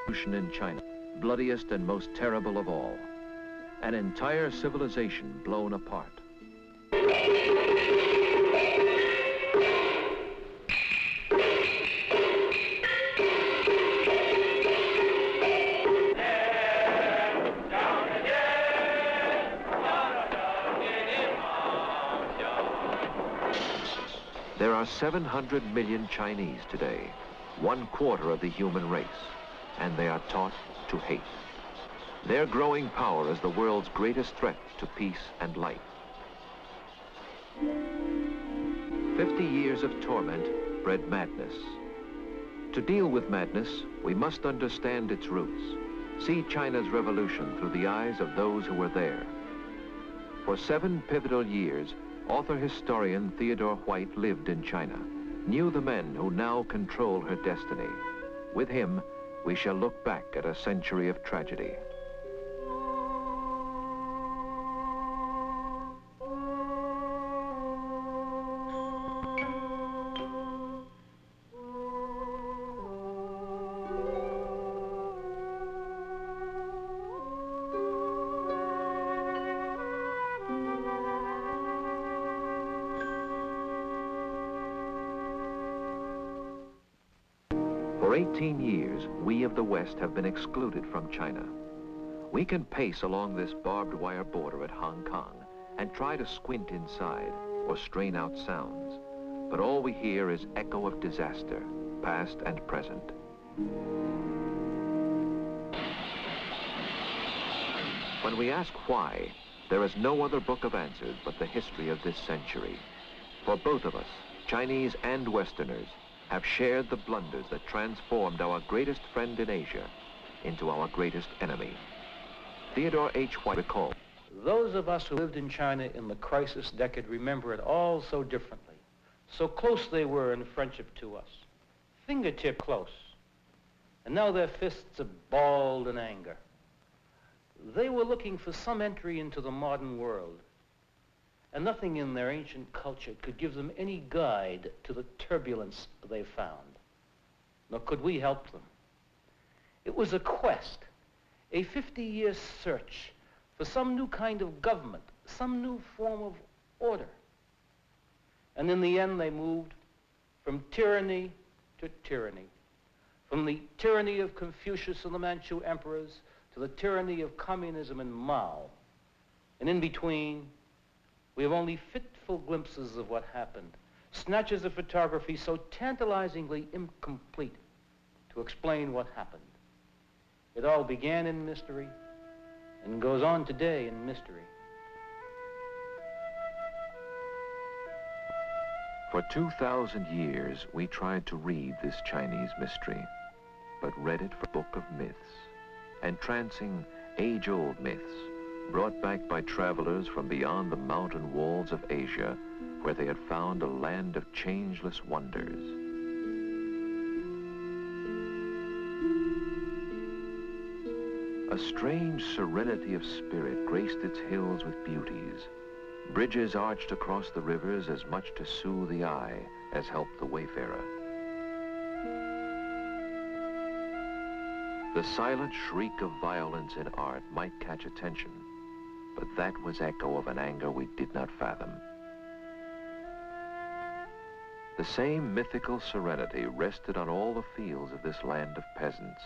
Revolution in China, bloodiest and most terrible of all. An entire civilization blown apart. There are 700 million Chinese today, 1/4 of the human race, and they are taught to hate. Their growing power is the world's greatest threat to peace and life. 50 years of torment bred madness. To deal with madness, we must understand its roots. See China's revolution through the eyes of those who were there. For 7 pivotal years, author-historian Theodore White lived in China, knew the men who now control her destiny. With him, we shall look back at a century of tragedy. For 18 years, we of the West have been excluded from China. We can pace along this barbed wire border at Hong Kong and try to squint inside or strain out sounds, but all we hear is echo of disaster, past and present. When we ask why, there is no other book of answers but the history of this century. For both of us, Chinese and Westerners, have shared the blunders that transformed our greatest friend in Asia into our greatest enemy. Theodore H. White recalled. Those of us who lived in China in the crisis decade remember it all so differently. So close they were in friendship to us, fingertip close. And now their fists are balled in anger. They were looking for some entry into the modern world, and nothing in their ancient culture could give them any guide to the turbulence they found, nor could we help them. It was a quest, a 50-year search for some new kind of government, some new form of order. And in the end, they moved from tyranny to tyranny, from the tyranny of Confucius and the Manchu emperors to the tyranny of communism and Mao. And in between, we have only fitful glimpses of what happened, snatches of photography so tantalizingly incomplete to explain what happened. It all began in mystery and goes on today in mystery. For 2,000 years, we tried to read this Chinese mystery, but read it for a book of myths, entrancing age-old myths, brought back by travelers from beyond the mountain walls of Asia, where they had found a land of changeless wonders. A strange serenity of spirit graced its hills with beauties. Bridges arched across the rivers as much to soothe the eye as help the wayfarer. The silent shriek of violence in art might catch attention, but that was echo of an anger we did not fathom. The same mythical serenity rested on all the fields of this land of peasants,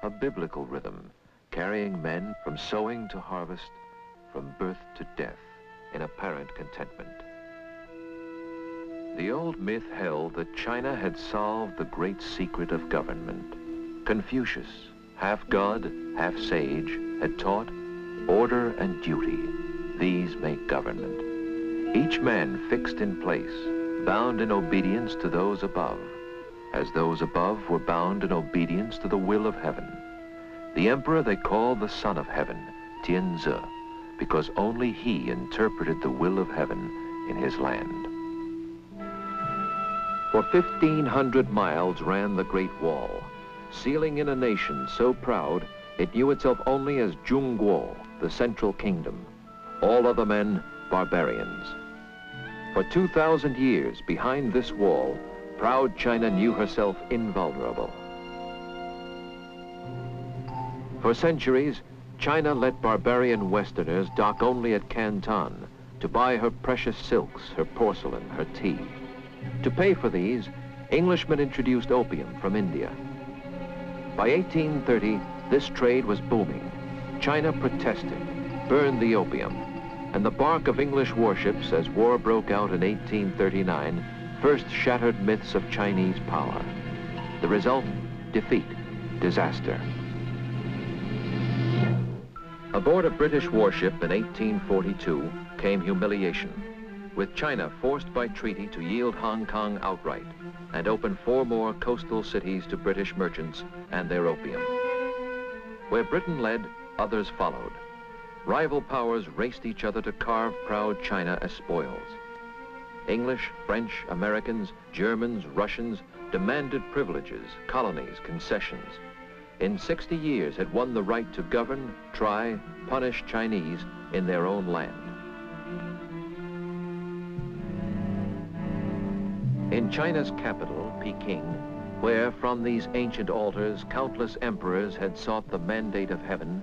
a biblical rhythm carrying men from sowing to harvest, from birth to death, in apparent contentment. The old myth held that China had solved the great secret of government. Confucius, half god, half sage, had taught order and duty. These make government. Each man fixed in place, bound in obedience to those above, as those above were bound in obedience to the will of heaven. The emperor they called the Son of Heaven, Tianzi, because only he interpreted the will of heaven in his land. For 1,500 miles ran the Great Wall, sealing in a nation so proud it knew itself only as Zhongguo, the Central Kingdom. All other men, barbarians. For 2,000 years, behind this wall, proud China knew herself invulnerable. For centuries, China let barbarian Westerners dock only at Canton to buy her precious silks, her porcelain, her tea. To pay for these, Englishmen introduced opium from India. By 1830, this trade was booming. China protested, burned the opium, and the bark of English warships as war broke out in 1839 first shattered myths of Chinese power. The result, defeat, disaster. Aboard a British warship in 1842 came humiliation, with China forced by treaty to yield Hong Kong outright and open 4 more coastal cities to British merchants and their opium. Where Britain led, others followed. Rival powers raced each other to carve proud China as spoils. English, French, Americans, Germans, Russians demanded privileges, colonies, concessions. In 60 years had won the right to govern, try, punish Chinese in their own land. In China's capital, Peking, where from these ancient altars countless emperors had sought the mandate of heaven,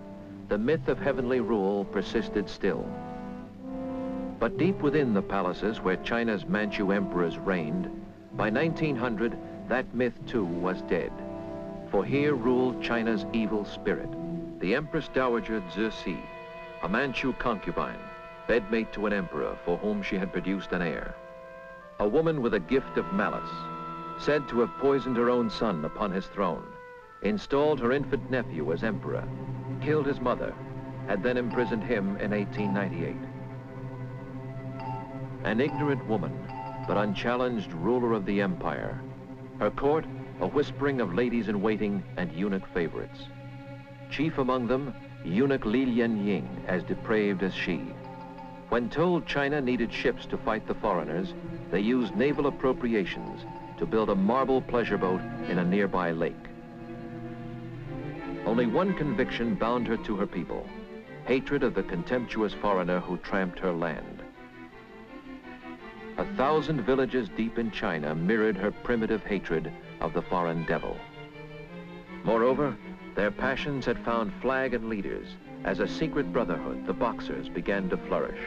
the myth of heavenly rule persisted still. But deep within the palaces where China's Manchu emperors reigned, by 1900, that myth too was dead. For here ruled China's evil spirit, the Empress Dowager Cixi, a Manchu concubine, bedmate to an emperor for whom she had produced an heir. A woman with a gift of malice, said to have poisoned her own son upon his throne, installed her infant nephew as emperor, killed his mother, had then imprisoned him in 1898. An ignorant woman, but unchallenged ruler of the empire. Her court, a whispering of ladies-in-waiting and eunuch favorites. Chief among them, eunuch Li Lianying, as depraved as she. When told China needed ships to fight the foreigners, they used naval appropriations to build a marble pleasure boat in a nearby lake. Only one conviction bound her to her people, hatred of the contemptuous foreigner who tramped her land. 1,000 villages deep in China mirrored her primitive hatred of the foreign devil. Moreover, their passions had found flag and leaders as a secret brotherhood, the Boxers, began to flourish.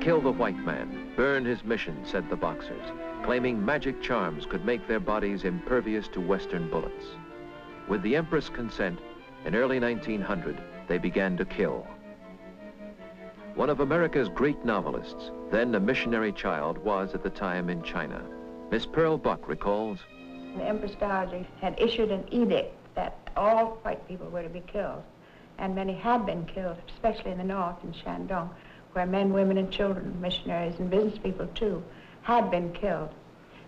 Kill the white man, burn his mission, said the Boxers, claiming magic charms could make their bodies impervious to Western bullets. With the Empress' consent, in early 1900, they began to kill. One of America's great novelists, then a missionary child, was at the time in China. Miss Pearl Buck recalls, the Empress Dowager had issued an edict that all white people were to be killed, and many had been killed, especially in the north, in Shandong, where men, women, and children, missionaries and business people too, had been killed.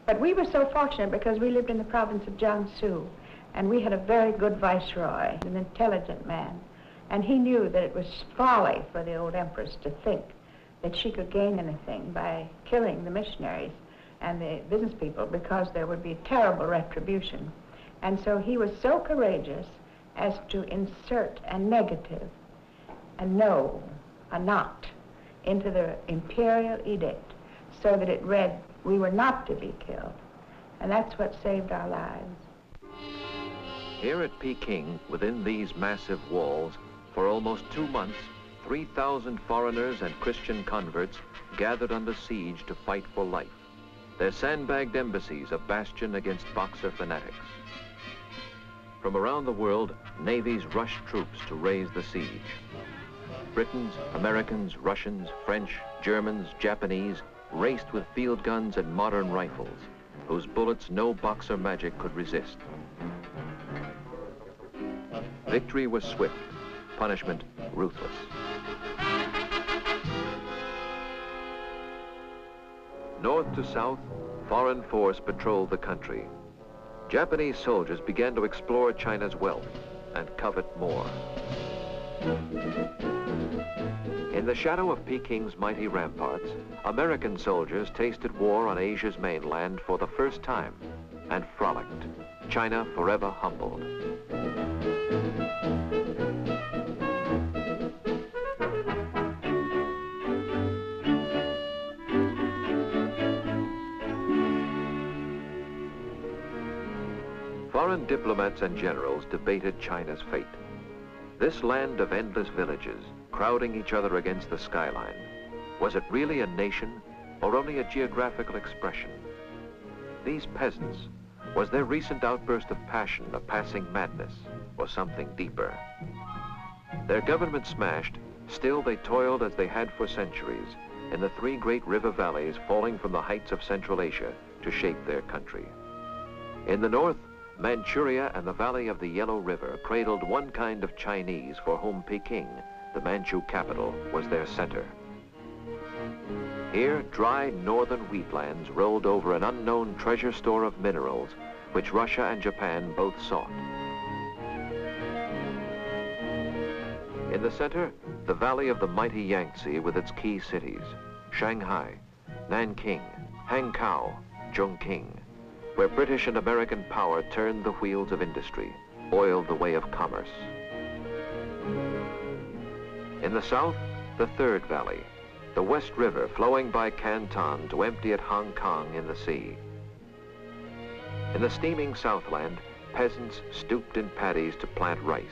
But we were so fortunate because we lived in the province of Jiangsu, and we had a very good viceroy, an intelligent man, and he knew that it was folly for the old empress to think that she could gain anything by killing the missionaries and the business people, because there would be terrible retribution. And so he was so courageous as to insert a negative, a no, a not, into the imperial edict, so that it read, we were not to be killed. And that's what saved our lives. Here at Peking, within these massive walls, for almost 2 months, 3,000 foreigners and Christian converts gathered under siege to fight for life. Their sandbagged embassies a bastion against Boxer fanatics. From around the world, navies rushed troops to raise the siege. Britons, Americans, Russians, French, Germans, Japanese raced with field guns and modern rifles, whose bullets no Boxer magic could resist. Victory was swift, punishment ruthless. North to south, foreign force patrolled the country. Japanese soldiers began to explore China's wealth and covet more. In the shadow of Peking's mighty ramparts, American soldiers tasted war on Asia's mainland for the first time and frolicked, China forever humbled. Foreign diplomats and generals debated China's fate. This land of endless villages, crowding each other against the skyline, was it really a nation or only a geographical expression? These peasants, was their recent outburst of passion a passing madness or something deeper? Their government smashed, still they toiled as they had for centuries in the three great river valleys falling from the heights of Central Asia to shape their country. In the north, Manchuria and the valley of the Yellow River cradled one kind of Chinese for whom Peking, the Manchu capital, was their center. Here, dry northern wheatlands rolled over an unknown treasure store of minerals which Russia and Japan both sought. In the center, the valley of the mighty Yangtze with its key cities, Shanghai, Nanking, Hankow, Chongqing, where British and American power turned the wheels of industry, oiled the way of commerce. In the south, the third valley, the West River flowing by Canton to empty at Hong Kong in the sea. In the steaming Southland, peasants stooped in paddies to plant rice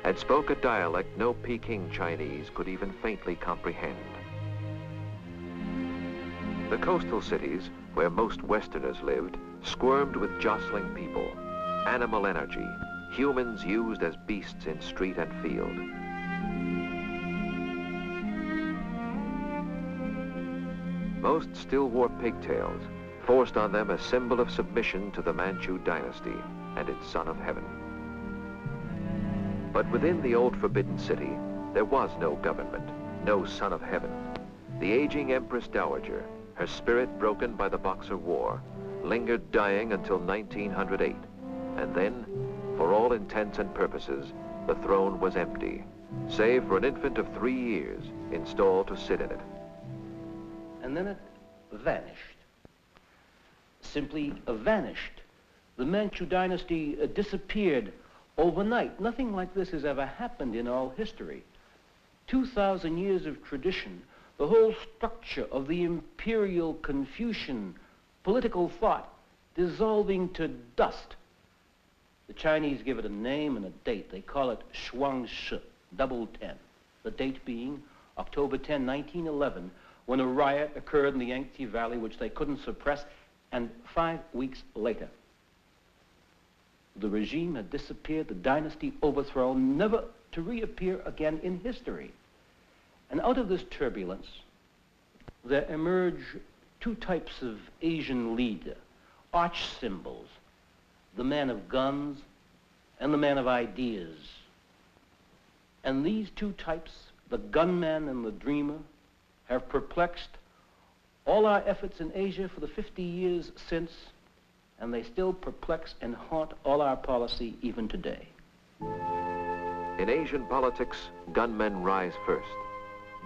and spoke a dialect no Peking Chinese could even faintly comprehend. The coastal cities, where most Westerners lived, squirmed with jostling people, animal energy, humans used as beasts in street and field. Most still wore pigtails, forced on them a symbol of submission to the Manchu dynasty and its son of heaven. But within the old forbidden city, there was no government, no son of heaven. The aging Empress Dowager, her spirit broken by the Boxer War, lingered dying until 1908, and then, for all intents and purposes, the throne was empty, save for an infant of 3 years installed to sit in it. And then it vanished. Simply vanished. The Manchu dynasty disappeared overnight. Nothing like this has ever happened in all history. 2,000 years of tradition, the whole structure of the imperial Confucian political thought dissolving to dust. The Chinese give it a name and a date. They call it Shuangshi, double 10. The date being October 10, 1911, when a riot occurred in the Yangtze Valley which they couldn't suppress, and 5 weeks later, the regime had disappeared, the dynasty overthrown, never to reappear again in history. And out of this turbulence, there emerge two types of Asian leader, arch symbols, the man of guns and the man of ideas. And these two types, the gunman and the dreamer, have perplexed all our efforts in Asia for the 50 years since, and they still perplex and haunt all our policy even today. In Asian politics, gunmen rise first.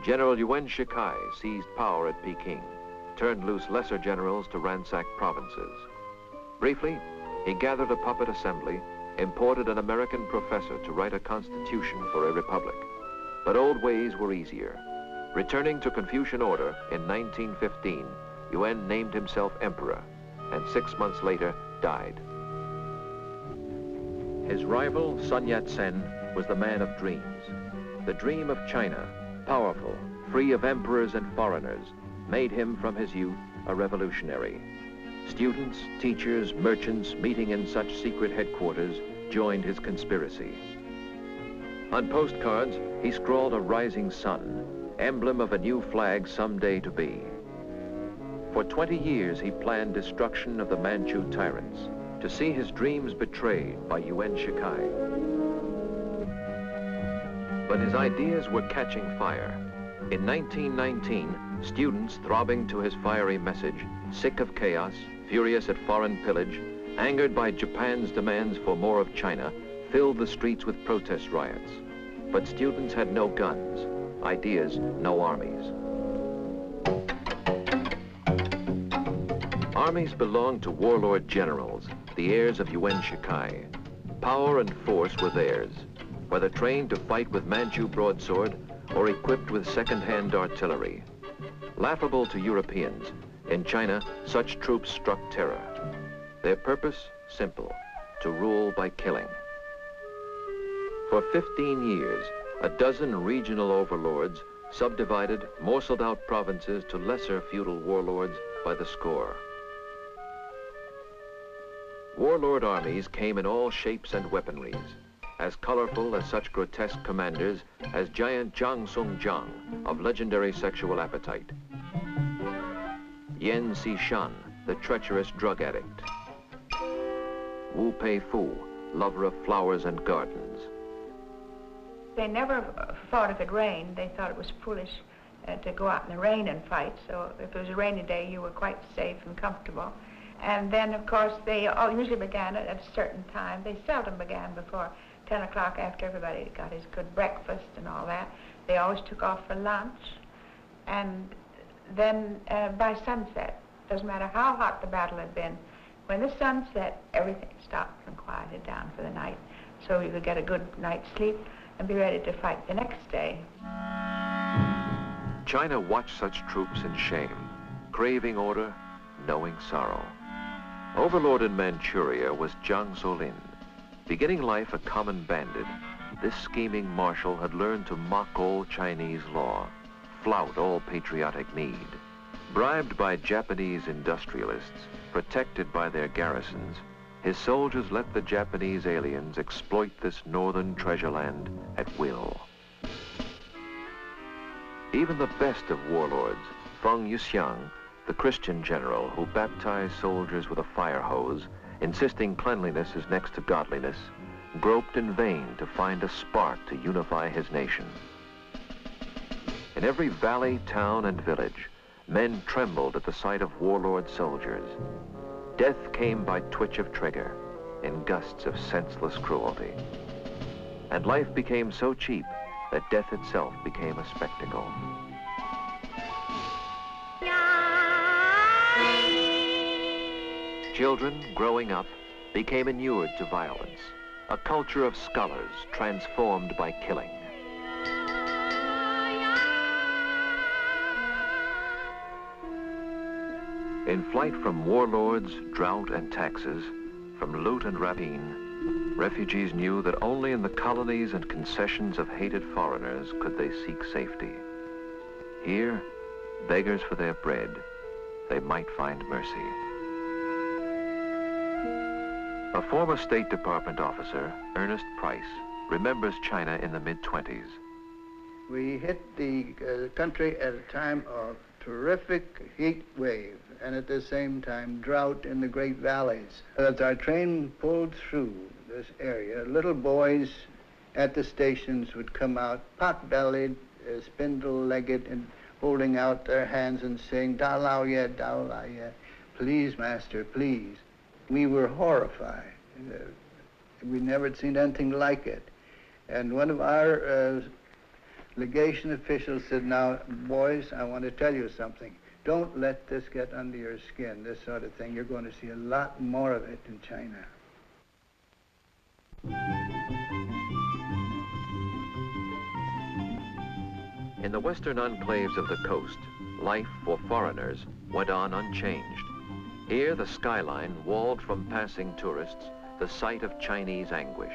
General Yuan Shikai seized power at Peking, turned loose lesser generals to ransack provinces. Briefly, he gathered a puppet assembly, imported an American professor to write a constitution for a republic. But old ways were easier. Returning to Confucian order in 1915, Yuan named himself emperor, and 6 months later died. His rival, Sun Yat-sen, was the man of dreams. The dream of China, powerful, free of emperors and foreigners, made him from his youth a revolutionary. Students, teachers, merchants meeting in such secret headquarters joined his conspiracy. On postcards, he scrawled a rising sun, emblem of a new flag someday to be. For 20 years, he planned destruction of the Manchu tyrants, to see his dreams betrayed by Yuan Shikai. But his ideas were catching fire. In 1919, students throbbing to his fiery message, sick of chaos, furious at foreign pillage, angered by Japan's demands for more of China, filled the streets with protest riots. But students had no guns, ideas, no armies. Armies belonged to warlord generals, the heirs of Yuan Shikai. Power and force were theirs, whether trained to fight with Manchu broadsword or equipped with second-hand artillery. Laughable to Europeans, in China, such troops struck terror. Their purpose, simple, to rule by killing. For 15 years, a dozen regional overlords subdivided, morceled out provinces to lesser feudal warlords by the score. Warlord armies came in all shapes and weaponries, as colorful as such grotesque commanders as giant Zhang Sung Jiang of legendary sexual appetite, Yan Xishan, the treacherous drug addict, Wu Pei Fu, lover of flowers and gardens. They never thought if it rained, they thought it was foolish to go out in the rain and fight. So if it was a rainy day, you were quite safe and comfortable. And then, of course, they all usually began at a certain time. They seldom began before 10 o'clock after everybody got his good breakfast and all that. They always took off for lunch. And then by sunset, doesn't matter how hot the battle had been, when the sun set, everything stopped and quieted down for the night. So you could get a good night's sleep and be ready to fight the next day. China watched such troops in shame, craving order, knowing sorrow. Overlord in Manchuria was Jiang Zuolin. Beginning life a common bandit, this scheming marshal had learned to mock all Chinese law, flout all patriotic need. Bribed by Japanese industrialists, protected by their garrisons, his soldiers let the Japanese aliens exploit this northern treasure land at will. Even the best of warlords, Feng Yuxiang, the Christian general who baptized soldiers with a fire hose, insisting cleanliness is next to godliness, groped in vain to find a spark to unify his nation. In every valley, town, and village, men trembled at the sight of warlord soldiers. Death came by twitch of trigger, in gusts of senseless cruelty. And life became so cheap that death itself became a spectacle. Children, growing up, became inured to violence, a culture of scholars transformed by killing. In flight from warlords, drought, and taxes, from loot and rapine, refugees knew that only in the colonies and concessions of hated foreigners could they seek safety. Here, beggars for their bread, they might find mercy. A former State Department officer, Ernest Price, remembers China in the mid-20s. We hit the country at a time of terrific heat wave, and at the same time drought in the great valleys. As our train pulled through this area, little boys at the stations would come out pot-bellied, spindle-legged, and holding out their hands and saying, "Da lao ye, da lao ye, please, master, please." We were horrified. We never had seen anything like it. And one of our legation officials said, "Now, boys, I want to tell you something. Don't let this get under your skin, this sort of thing. You're going to see a lot more of it in China." In the western enclaves of the coast, life for foreigners went on unchanged. Here, the skyline walled from passing tourists the site of Chinese anguish,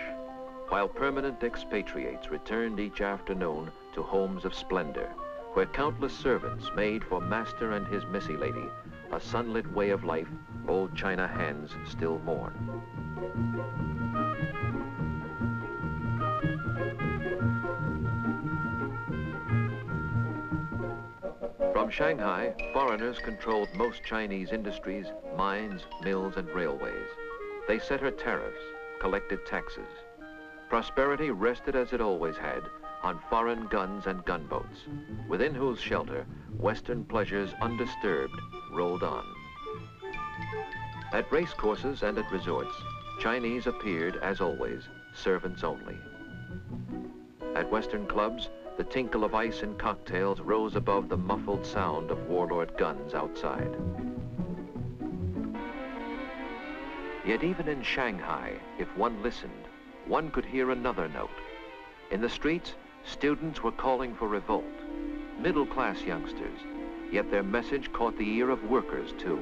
while permanent expatriates returned each afternoon to homes of splendor, where countless servants made for master and his missy lady a sunlit way of life old China hands still mourn. From Shanghai, foreigners controlled most Chinese industries, mines, mills, and railways. They set her tariffs, collected taxes. Prosperity rested as it always had on foreign guns and gunboats, within whose shelter Western pleasures undisturbed rolled on. At racecourses and at resorts, Chinese appeared, as always, servants only. At Western clubs, the tinkle of ice in cocktails rose above the muffled sound of warlord guns outside. Yet even in Shanghai, if one listened, one could hear another note. In the streets, students were calling for revolt, middle-class youngsters, yet their message caught the ear of workers too.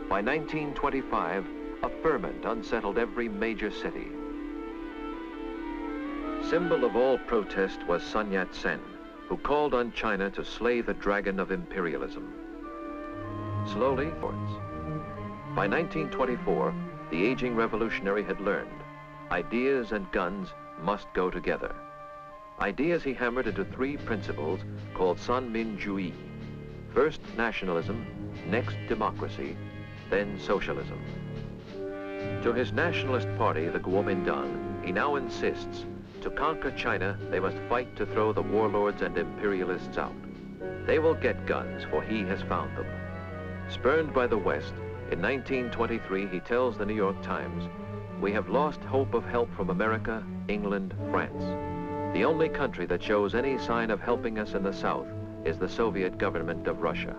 By 1925, a ferment unsettled every major city. Symbol of all protest was Sun Yat-sen, who called on China to slay the dragon of imperialism. Slowly, by 1924, the aging revolutionary had learned ideas and guns must go together. Ideas he hammered into three principles called Sanminjuyi. First nationalism, next democracy, then socialism. To his nationalist party, the Kuomintang, he now insists to conquer China, they must fight to throw the warlords and imperialists out. They will get guns, for he has found them. Spurned by the West, in 1923, he tells the New York Times, "We have lost hope of help from America, England, France. The only country that shows any sign of helping us in the South is the Soviet government of Russia."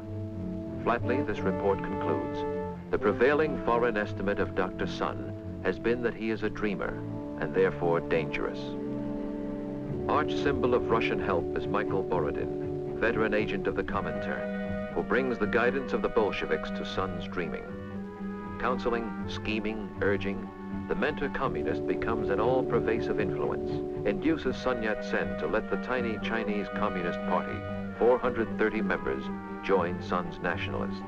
Flatly, this report concludes, the prevailing foreign estimate of Dr. Sun has been that he is a dreamer and therefore dangerous. Arch symbol of Russian help is Michael Borodin, veteran agent of the Kuomintang, who brings the guidance of the Bolsheviks to Sun's dreaming. Counseling, scheming, urging, the mentor communist becomes an all-pervasive influence, induces Sun Yat-sen to let the tiny Chinese Communist Party, 430 members, join Sun's nationalists.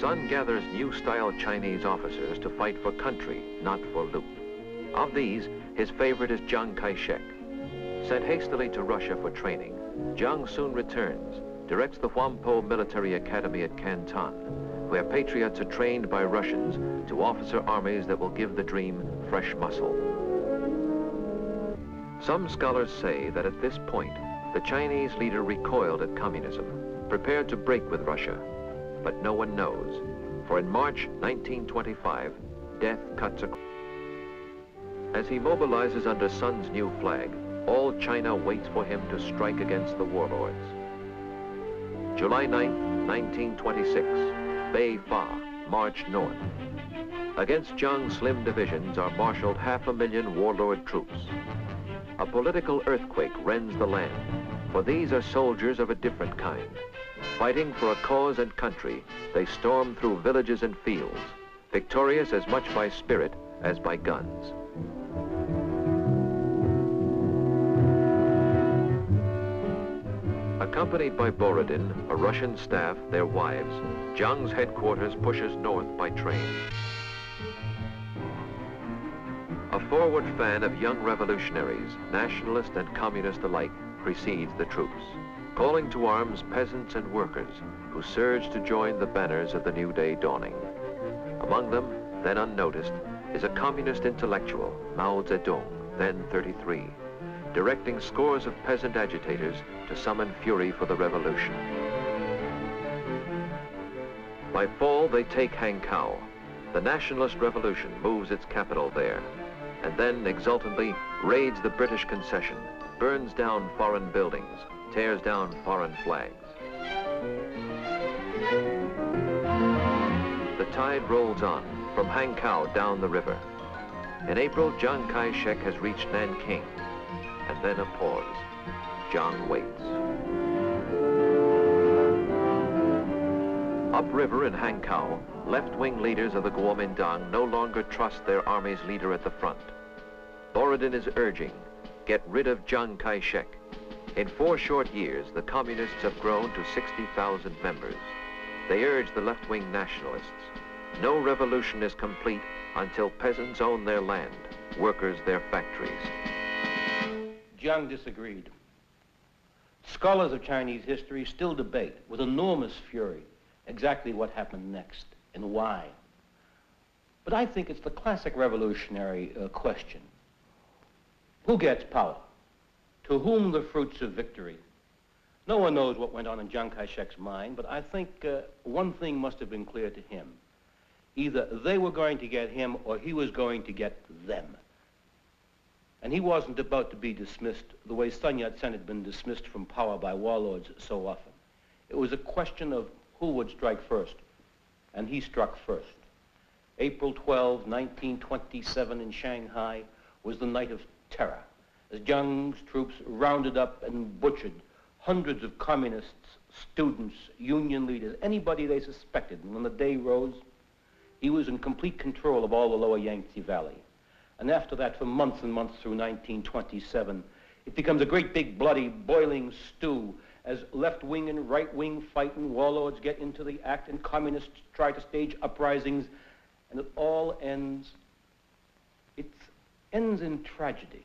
Sun gathers new-style Chinese officers to fight for country, not for loot. Of these, his favorite is Chiang Kai-shek. Sent hastily to Russia for training, Jiang soon returns, directs the Huampo Military Academy at Canton, where patriots are trained by Russians to officer armies that will give the dream fresh muscle. Some scholars say that at this point, the Chinese leader recoiled at communism, prepared to break with Russia, but no one knows, for in March 1925, death cuts across. As he mobilizes under Sun's new flag, all China waits for him to strike against the warlords. July 9, 1926, Bei-fa, march north. Against Jiang's slim divisions are marshaled 500,000 warlord troops. A political earthquake rends the land, for these are soldiers of a different kind. Fighting for a cause and country, they storm through villages and fields, victorious as much by spirit as by guns. Accompanied by Borodin, a Russian staff, their wives, Jiang's headquarters pushes north by train. A forward fan of young revolutionaries, nationalist and communist alike, precedes the troops, calling to arms peasants and workers who surge to join the banners of the new day dawning. Among them, then unnoticed, is a communist intellectual, Mao Zedong, then 33, directing scores of peasant agitators to summon fury for the revolution. By fall, they take Hankow. The nationalist revolution moves its capital there, and then exultantly raids the British concession, burns down foreign buildings, tears down foreign flags. The tide rolls on, from Hankow down the river. In April, Chiang Kai-shek has reached Nanking, and then a pause. Jiang waits. Upriver in Hankow, left-wing leaders of the Kuomintang no longer trust their army's leader at the front. Borodin is urging, get rid of Chiang Kai-shek. In 4 short years, the communists have grown to 60,000 members. They urge the left-wing nationalists. No revolution is complete until peasants own their land, workers their factories. Jiang disagreed. Scholars of Chinese history still debate with enormous fury exactly what happened next and why. But I think it's the classic revolutionary question. Who gets power? To whom the fruits of victory? No one knows what went on in Chiang Kai-shek's mind, but I think one thing must have been clear to him. Either they were going to get him or he was going to get them. And he wasn't about to be dismissed the way Sun Yat-sen had been dismissed from power by warlords so often. It was a question of who would strike first, and he struck first. April 12, 1927 in Shanghai was the night of terror, as Jiang's troops rounded up and butchered hundreds of communists, students, union leaders, anybody they suspected. And when the day rose, he was in complete control of all the lower Yangtze Valley. And after that, for months and months through 1927, it becomes a great big bloody boiling stew as left-wing and right-wing fight and warlords get into the act and communists try to stage uprisings, and it all ends. It ends in tragedy.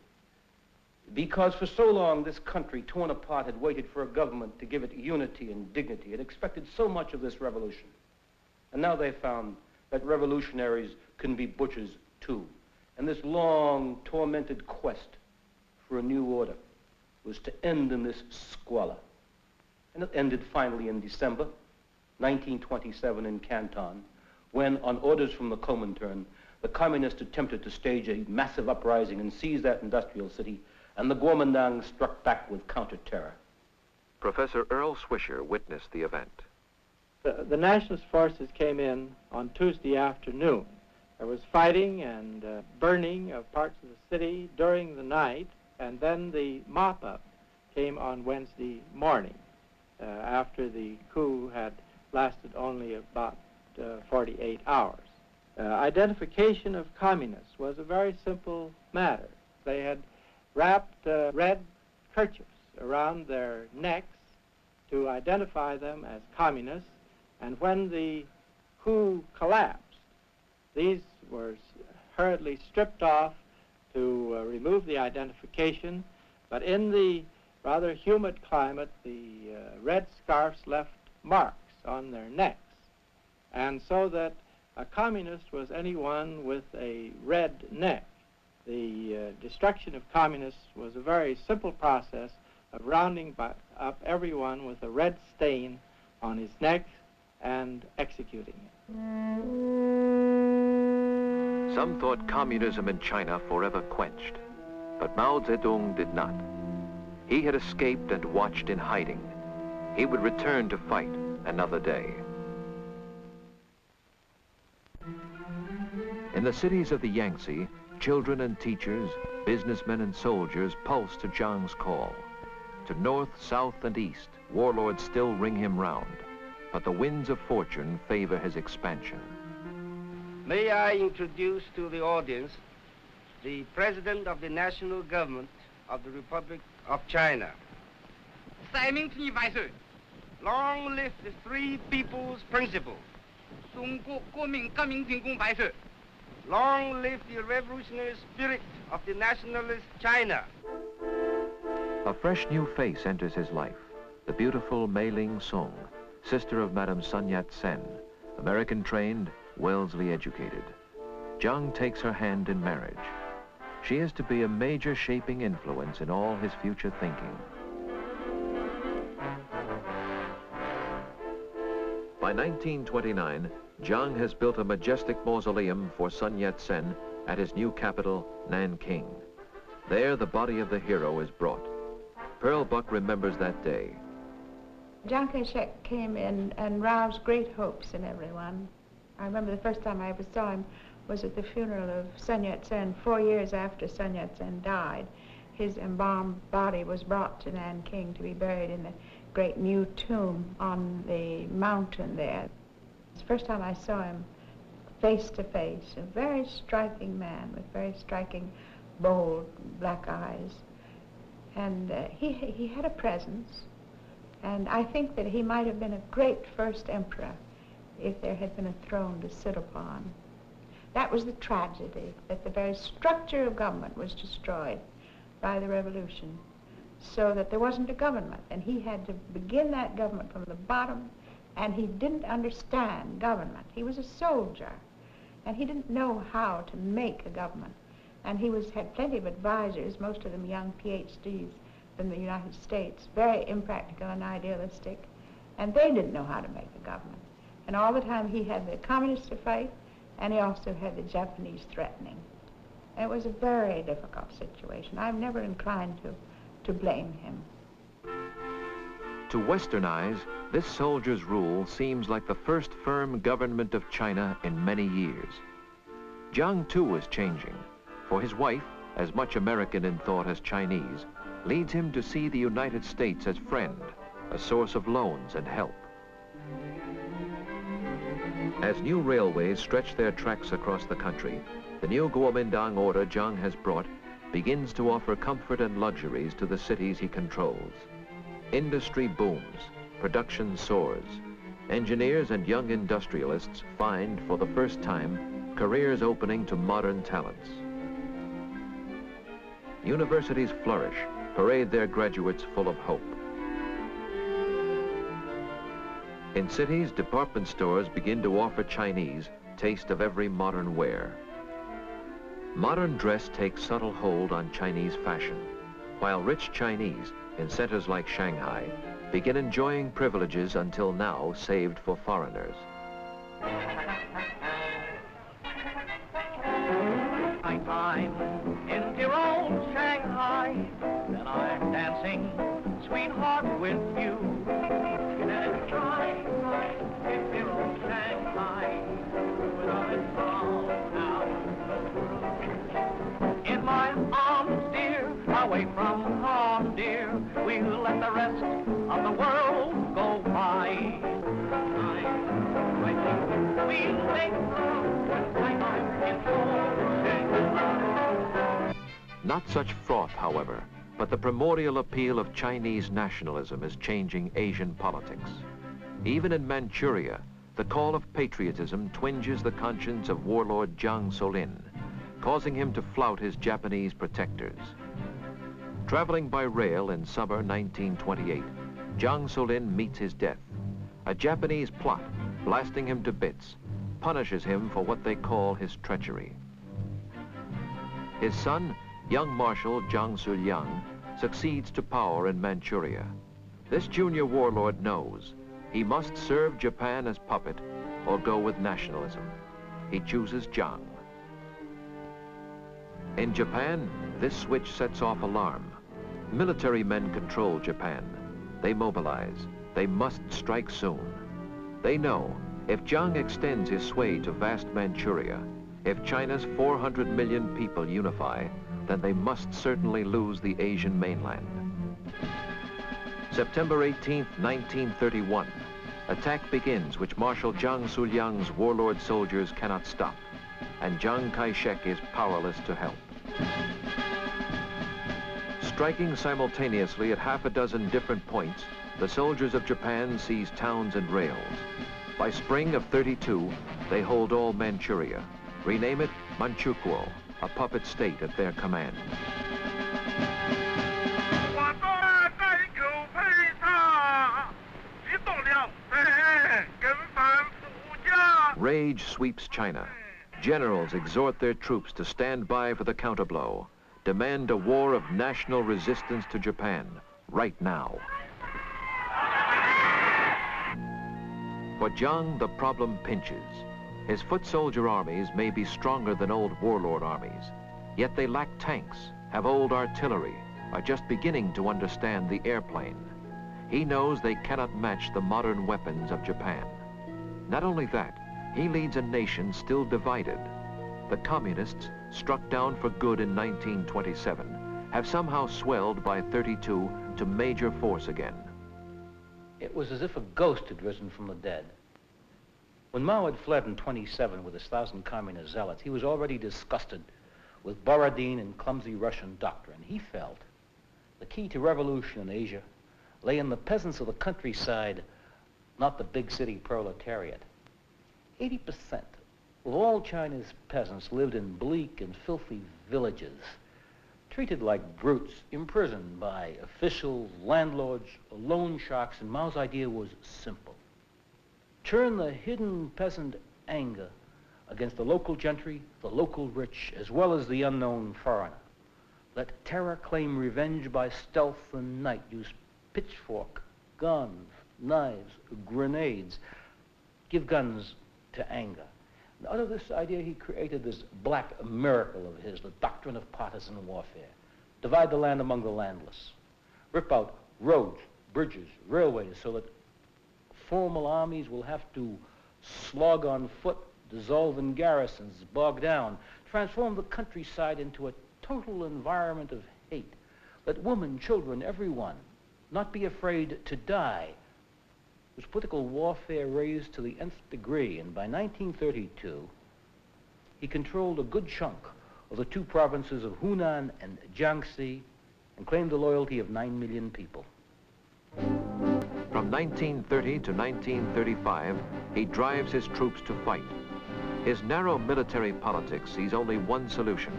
Because for so long, this country, torn apart, had waited for a government to give it unity and dignity. It expected so much of this revolution. And now they found that revolutionaries can be butchers too. And this long, tormented quest for a new order was to end in this squalor. And it ended finally in December 1927 in Canton, when, on orders from the Kuomintang, the communists attempted to stage a massive uprising and seize that industrial city, and the Kuomintang struck back with counter-terror. Professor Earl Swisher witnessed the event. The nationalist forces came in on Tuesday afternoon. There was fighting and burning of parts of the city during the night, and then the mop-up came on Wednesday morning, after the coup had lasted only about 48 hours. Identification of communists was a very simple matter. They had wrapped red kerchiefs around their necks to identify them as communists, and when the coup collapsed, these were hurriedly stripped off to remove the identification, but in the rather humid climate, the red scarfs left marks on their necks, and so that a communist was anyone with a red neck. The destruction of communists was a very simple process of rounding up everyone with a red stain on his neck and executing it. Some thought communism in China forever quenched, but Mao Zedong did not. He had escaped and watched in hiding. He would return to fight another day. In the cities of the Yangtze, children and teachers, businessmen and soldiers pulse to Jiang's call. To north, south, and east, warlords still ring him round, but the winds of fortune favor his expansion. May I introduce to the audience the President of the National Government of the Republic of China. Long live the Three People's Principle. Long live the revolutionary spirit of the nationalist China. A fresh new face enters his life, the beautiful Mei-ling, sister of Madame Sun Yat-sen, American-trained, Wellesley educated. Jiang takes her hand in marriage. She is to be a major shaping influence in all his future thinking. By 1929, Jiang has built a majestic mausoleum for Sun Yat-sen at his new capital, Nanking. There, the body of the hero is brought. Pearl Buck remembers that day. Chiang Kai-shek came in and roused great hopes in everyone. I remember the first time I ever saw him was at the funeral of Sun Yat-sen 4 years after Sun Yat-sen died. His embalmed body was brought to Nanking to be buried in the great new tomb on the mountain there. It's the first time I saw him face to face, a very striking man with very striking, bold black eyes. And he had a presence, and I think that he might have been a great first emperor if there had been a throne to sit upon. That was the tragedy, that the very structure of government was destroyed by the revolution, so that there wasn't a government, and he had to begin that government from the bottom, and he didn't understand government. He was a soldier, and he didn't know how to make a government. And he had plenty of advisors, most of them young PhDs from the United States, very impractical and idealistic, and they didn't know how to make a government. And all the time he had the communists to fight, and he also had the Japanese threatening. And it was a very difficult situation. I'm never inclined to blame him. To Western eyes, this soldier's rule seems like the first firm government of China in many years. Jiang too is changing, for his wife, as much American in thought as Chinese, leads him to see the United States as friend, a source of loans and help. As new railways stretch their tracks across the country, the new Kuomintang order Chiang has brought begins to offer comfort and luxuries to the cities he controls. Industry booms, production soars. Engineers and young industrialists find, for the first time, careers opening to modern talents. Universities flourish, parade their graduates full of hope. In cities, department stores begin to offer Chinese taste of every modern wear. Modern dress takes subtle hold on Chinese fashion, while rich Chinese, in centers like Shanghai, begin enjoying privileges until now saved for foreigners. I'm in dear old Shanghai, and I'm dancing, sweetheart, with you. And I'm in dear old Shanghai, without it all out. In my arms, dear, away from home, dear, we'll let the rest of the world go by. We'll make love when I'm in old Shanghai. Not such froth, however, but the primordial appeal of Chinese nationalism is changing Asian politics. Even in Manchuria, the call of patriotism twinges the conscience of warlord Jiang Solin, causing him to flout his Japanese protectors. Traveling by rail in summer 1928, Jiang Solin meets his death. A Japanese plot, blasting him to bits, punishes him for what they call his treachery. His son, young Marshal Jiang Suliang, succeeds to power in Manchuria. This junior warlord knows he must serve Japan as puppet or go with nationalism. He chooses Jiang. In Japan, this switch sets off alarm. Military men control Japan. They mobilize. They must strike soon. They know if Jiang extends his sway to vast Manchuria, if China's 400 million people unify, then they must certainly lose the Asian mainland. September 18, 1931, attack begins which Marshal Jiang Suliang's warlord soldiers cannot stop, and Chiang Kai-shek is powerless to help. Striking simultaneously at half a dozen different points, the soldiers of Japan seize towns and rails. By spring of 32, they hold all Manchuria, rename it Manchukuo, a puppet state at their command. Rage sweeps China. Generals exhort their troops to stand by for the counterblow, demand a war of national resistance to Japan, right now. For Jiang, the problem pinches. His foot soldier armies may be stronger than old warlord armies, yet they lack tanks, have old artillery, are just beginning to understand the airplane. He knows they cannot match the modern weapons of Japan. Not only that, he leads a nation still divided. The communists, struck down for good in 1927, have somehow swelled by 32 to major force again. It was as if a ghost had risen from the dead. When Mao had fled in 27 with his 1,000 communist zealots, he was already disgusted with Borodin and clumsy Russian doctrine. He felt the key to revolution in Asia lay in the peasants of the countryside, not the big city proletariat. 80% of all China's peasants lived in bleak and filthy villages, treated like brutes, imprisoned by officials, landlords, loan sharks, and Mao's idea was simple. Turn the hidden peasant anger against the local gentry, the local rich, as well as the unknown foreigner. Let terror claim revenge by stealth and night. Use pitchfork, guns, knives, grenades. Give guns to anger. And out of this idea, he created this black miracle of his, the doctrine of partisan warfare. Divide the land among the landless. Rip out roads, bridges, railways, so that formal armies will have to slog on foot, dissolve in garrisons, bog down. Transform the countryside into a total environment of hate. Let women, children, everyone, not be afraid to die. was political warfare raised to the nth degree, and by 1932, he controlled a good chunk of the two provinces of Hunan and Jiangxi and claimed the loyalty of 9 million people. From 1930 to 1935, he drives his troops to fight. His narrow military politics sees only one solution.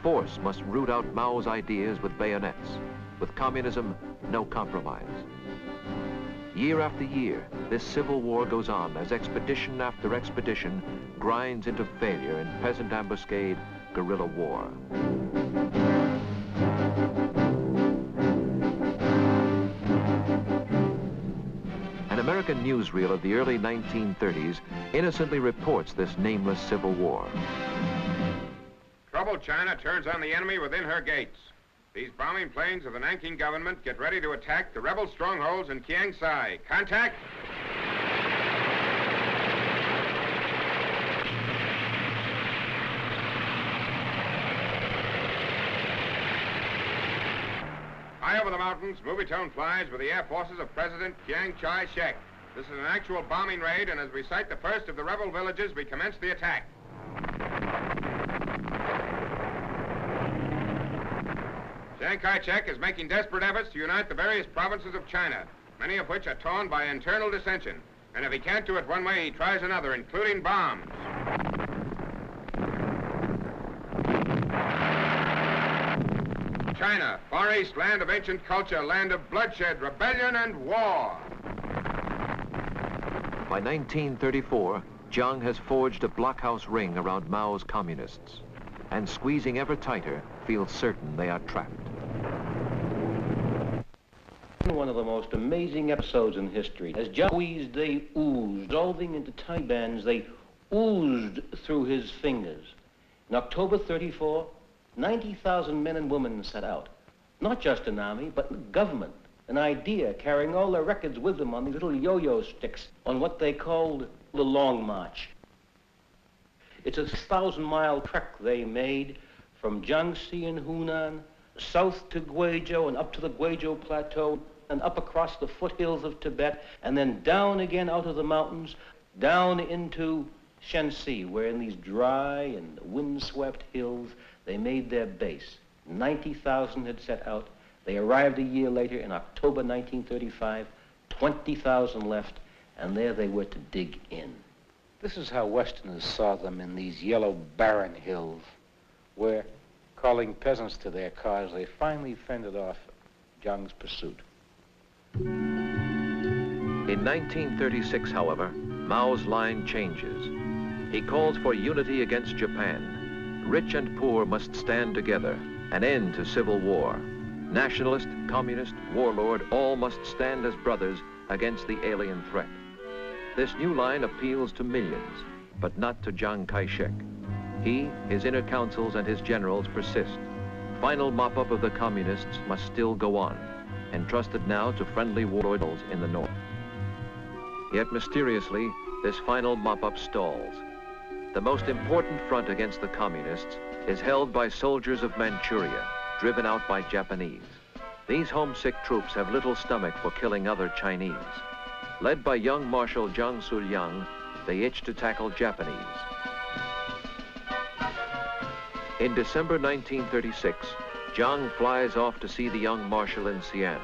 Force must root out Mao's ideas with bayonets. With communism, no compromise. Year after year, this civil war goes on as expedition after expedition grinds into failure in peasant ambuscade, guerrilla war. An American newsreel of the early 1930s innocently reports this nameless civil war. Troubled China turns on the enemy within her gates. These bombing planes of the Nanking government get ready to attack the rebel strongholds in Chiang Kai. Contact! High over the mountains, movie tone flies with the air forces of President Chiang Kai-shek. This is an actual bombing raid, and as we sight the first of the rebel villages, we commence the attack. Chiang Kai-shek is making desperate efforts to unite the various provinces of China, many of which are torn by internal dissension. And if he can't do it one way, he tries another, including bombs. China, Far East, land of ancient culture, land of bloodshed, rebellion, and war. By 1934, Jiang has forged a blockhouse ring around Mao's communists, and squeezing ever tighter, feels certain they are trapped. One of the most amazing episodes in history. As Jiang squeezed, they oozed. Dissolving into tiny bands, they oozed through his fingers. In October 34, 90,000 men and women set out. Not just an army, but a government, an idea, carrying all their records with them on these little yo-yo sticks on what they called the Long March. It's a 6,000-mile trek they made from Jiangxi and Hunan, south to Guizhou and up to the Guizhou Plateau, and up across the foothills of Tibet, and then down again out of the mountains, down into Shanxi, where in these dry and windswept hills, they made their base. 90,000 had set out. They arrived a year later in October 1935, 20,000 left, and there they were to dig in. This is how Westerners saw them in these yellow barren hills, where, calling peasants to their cars, they finally fended off Jiang's pursuit. In 1936, however, Mao's line changes. He calls for unity against Japan. Rich and poor must stand together, an end to civil war. Nationalist, communist, warlord, all must stand as brothers against the alien threat. This new line appeals to millions, but not to Chiang Kai-shek. He, his inner councils, and his generals persist. Final mop-up of the communists must still go on, entrusted now to friendly warlords in the north. Yet mysteriously, this final mop-up stalls. The most important front against the communists is held by soldiers of Manchuria, driven out by Japanese. These homesick troops have little stomach for killing other Chinese. Led by young Marshal Zhang Suliang, they itch to tackle Japanese. In December 1936, Jiang flies off to see the young marshal in Xi'an,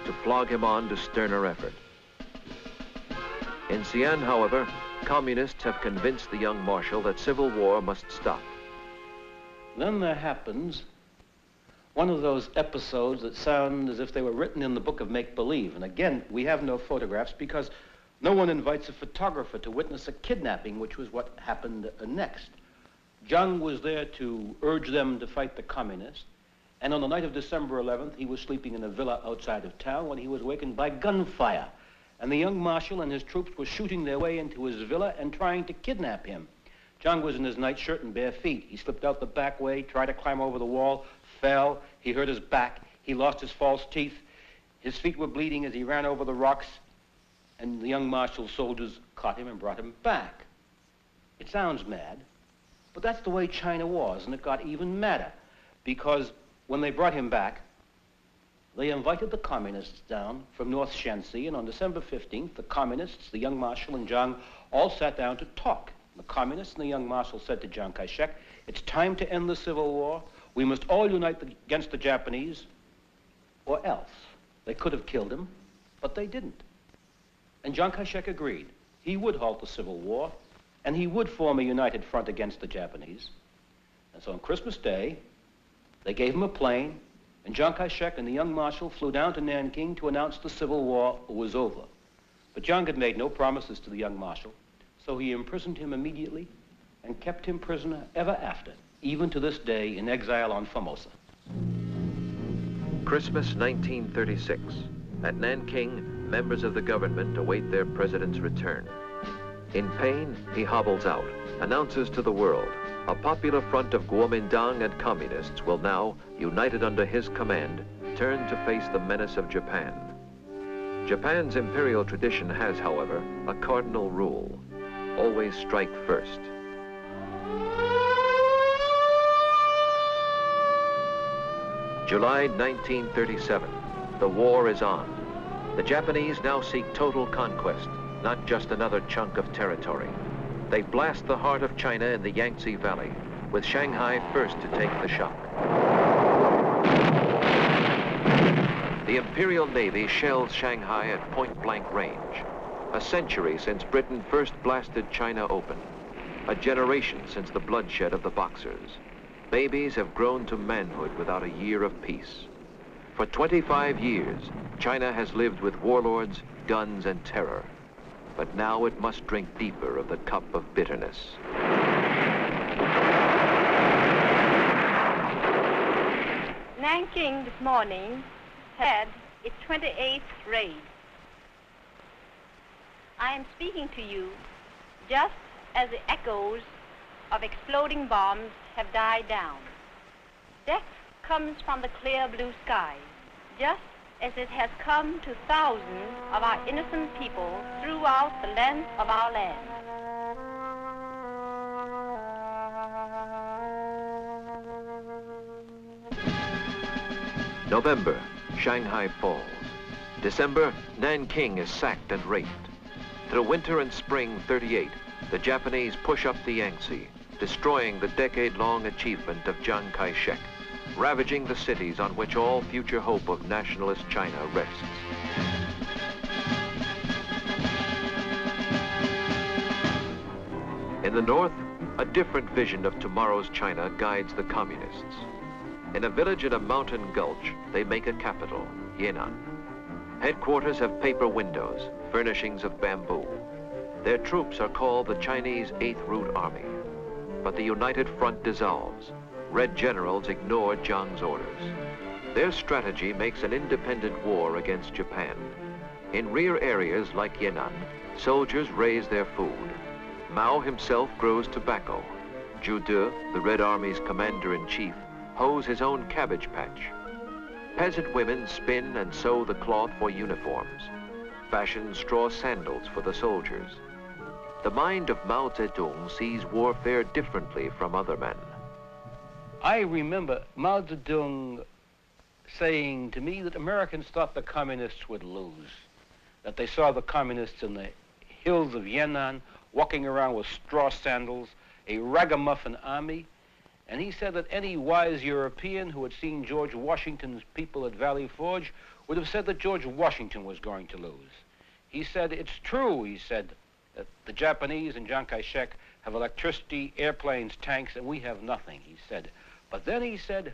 to flog him on to sterner effort. In Xi'an, however, communists have convinced the young marshal that civil war must stop. Then there happens one of those episodes that sound as if they were written in the book of make-believe. And again, we have no photographs because no one invites a photographer to witness a kidnapping, which was what happened next. Jiang was there to urge them to fight the communists. And on the night of December 11th, he was sleeping in a villa outside of town when he was awakened by gunfire. And the young marshal and his troops were shooting their way into his villa and trying to kidnap him. Jiang was in his nightshirt and bare feet. He slipped out the back way, tried to climb over the wall, fell. He hurt his back. He lost his false teeth. His feet were bleeding as he ran over the rocks. And the young marshal's soldiers caught him and brought him back. It sounds mad, but that's the way China was, and it got even madder. Because when they brought him back, they invited the communists down from North Shanxi, and on December 15th, the communists, the young marshal, and Jiang all sat down to talk. The communists and the young marshal said to Chiang Kai-shek, "It's time to end the Civil War. We must all unite against the Japanese, or else." They could have killed him, but they didn't. And Chiang Kai-shek agreed. He would halt the Civil War, and he would form a united front against the Japanese. And so on Christmas Day, they gave him a plane, and Chiang Kai-shek and the young marshal flew down to Nanking to announce the Civil War was over. But Jiang had made no promises to the young marshal, so he imprisoned him immediately and kept him prisoner ever after, even to this day in exile on Formosa. Christmas 1936. At Nanking, members of the government await their president's return. In pain, he hobbles out, announces to the world, a popular front of Kuomintang and communists will now, united under his command, turn to face the menace of Japan. Japan's imperial tradition has, however, a cardinal rule: always strike first. July 1937. The war is on. The Japanese now seek total conquest, not just another chunk of territory. They blast the heart of China in the Yangtze Valley, with Shanghai first to take the shock. The Imperial Navy shells Shanghai at point-blank range. A century since Britain first blasted China open. A generation since the bloodshed of the Boxers. Babies have grown to manhood without a year of peace. For 25 years, China has lived with warlords, guns, and terror. But now it must drink deeper of the cup of bitterness. Nanking this morning had its 28th raid. I am speaking to you just as the echoes of exploding bombs have died down. Death comes from the clear blue sky, just as it has come to thousands of our innocent people throughout the length of our land. November, Shanghai falls. December, Nanking is sacked and raped. Through winter and spring 38, the Japanese push up the Yangtze, destroying the decade-long achievement of Chiang Kai-shek, ravaging the cities on which all future hope of nationalist China rests. In the north, a different vision of tomorrow's China guides the communists. In a village in a mountain gulch, they make a capital, Yan'an. Headquarters have paper windows, furnishings of bamboo. Their troops are called the Chinese 8th Route Army. But the United Front dissolves. Red generals ignore Jiang's orders. Their strategy makes an independent war against Japan. In rear areas like Yan'an, soldiers raise their food. Mao himself grows tobacco. Zhu De, the Red Army's commander-in-chief, hoes his own cabbage patch. Peasant women spin and sew the cloth for uniforms. Fashion straw sandals for the soldiers. The mind of Mao Zedong sees warfare differently from other men. I remember Mao Zedong saying to me that Americans thought the communists would lose, that they saw the communists in the hills of Yan'an walking around with straw sandals, a ragamuffin army, and he said that any wise European who had seen George Washington's people at Valley Forge would have said that George Washington was going to lose. He said, it's true, he said, that the Japanese and Chiang Kai-shek have electricity, airplanes, tanks, and we have nothing, he said. But then he said,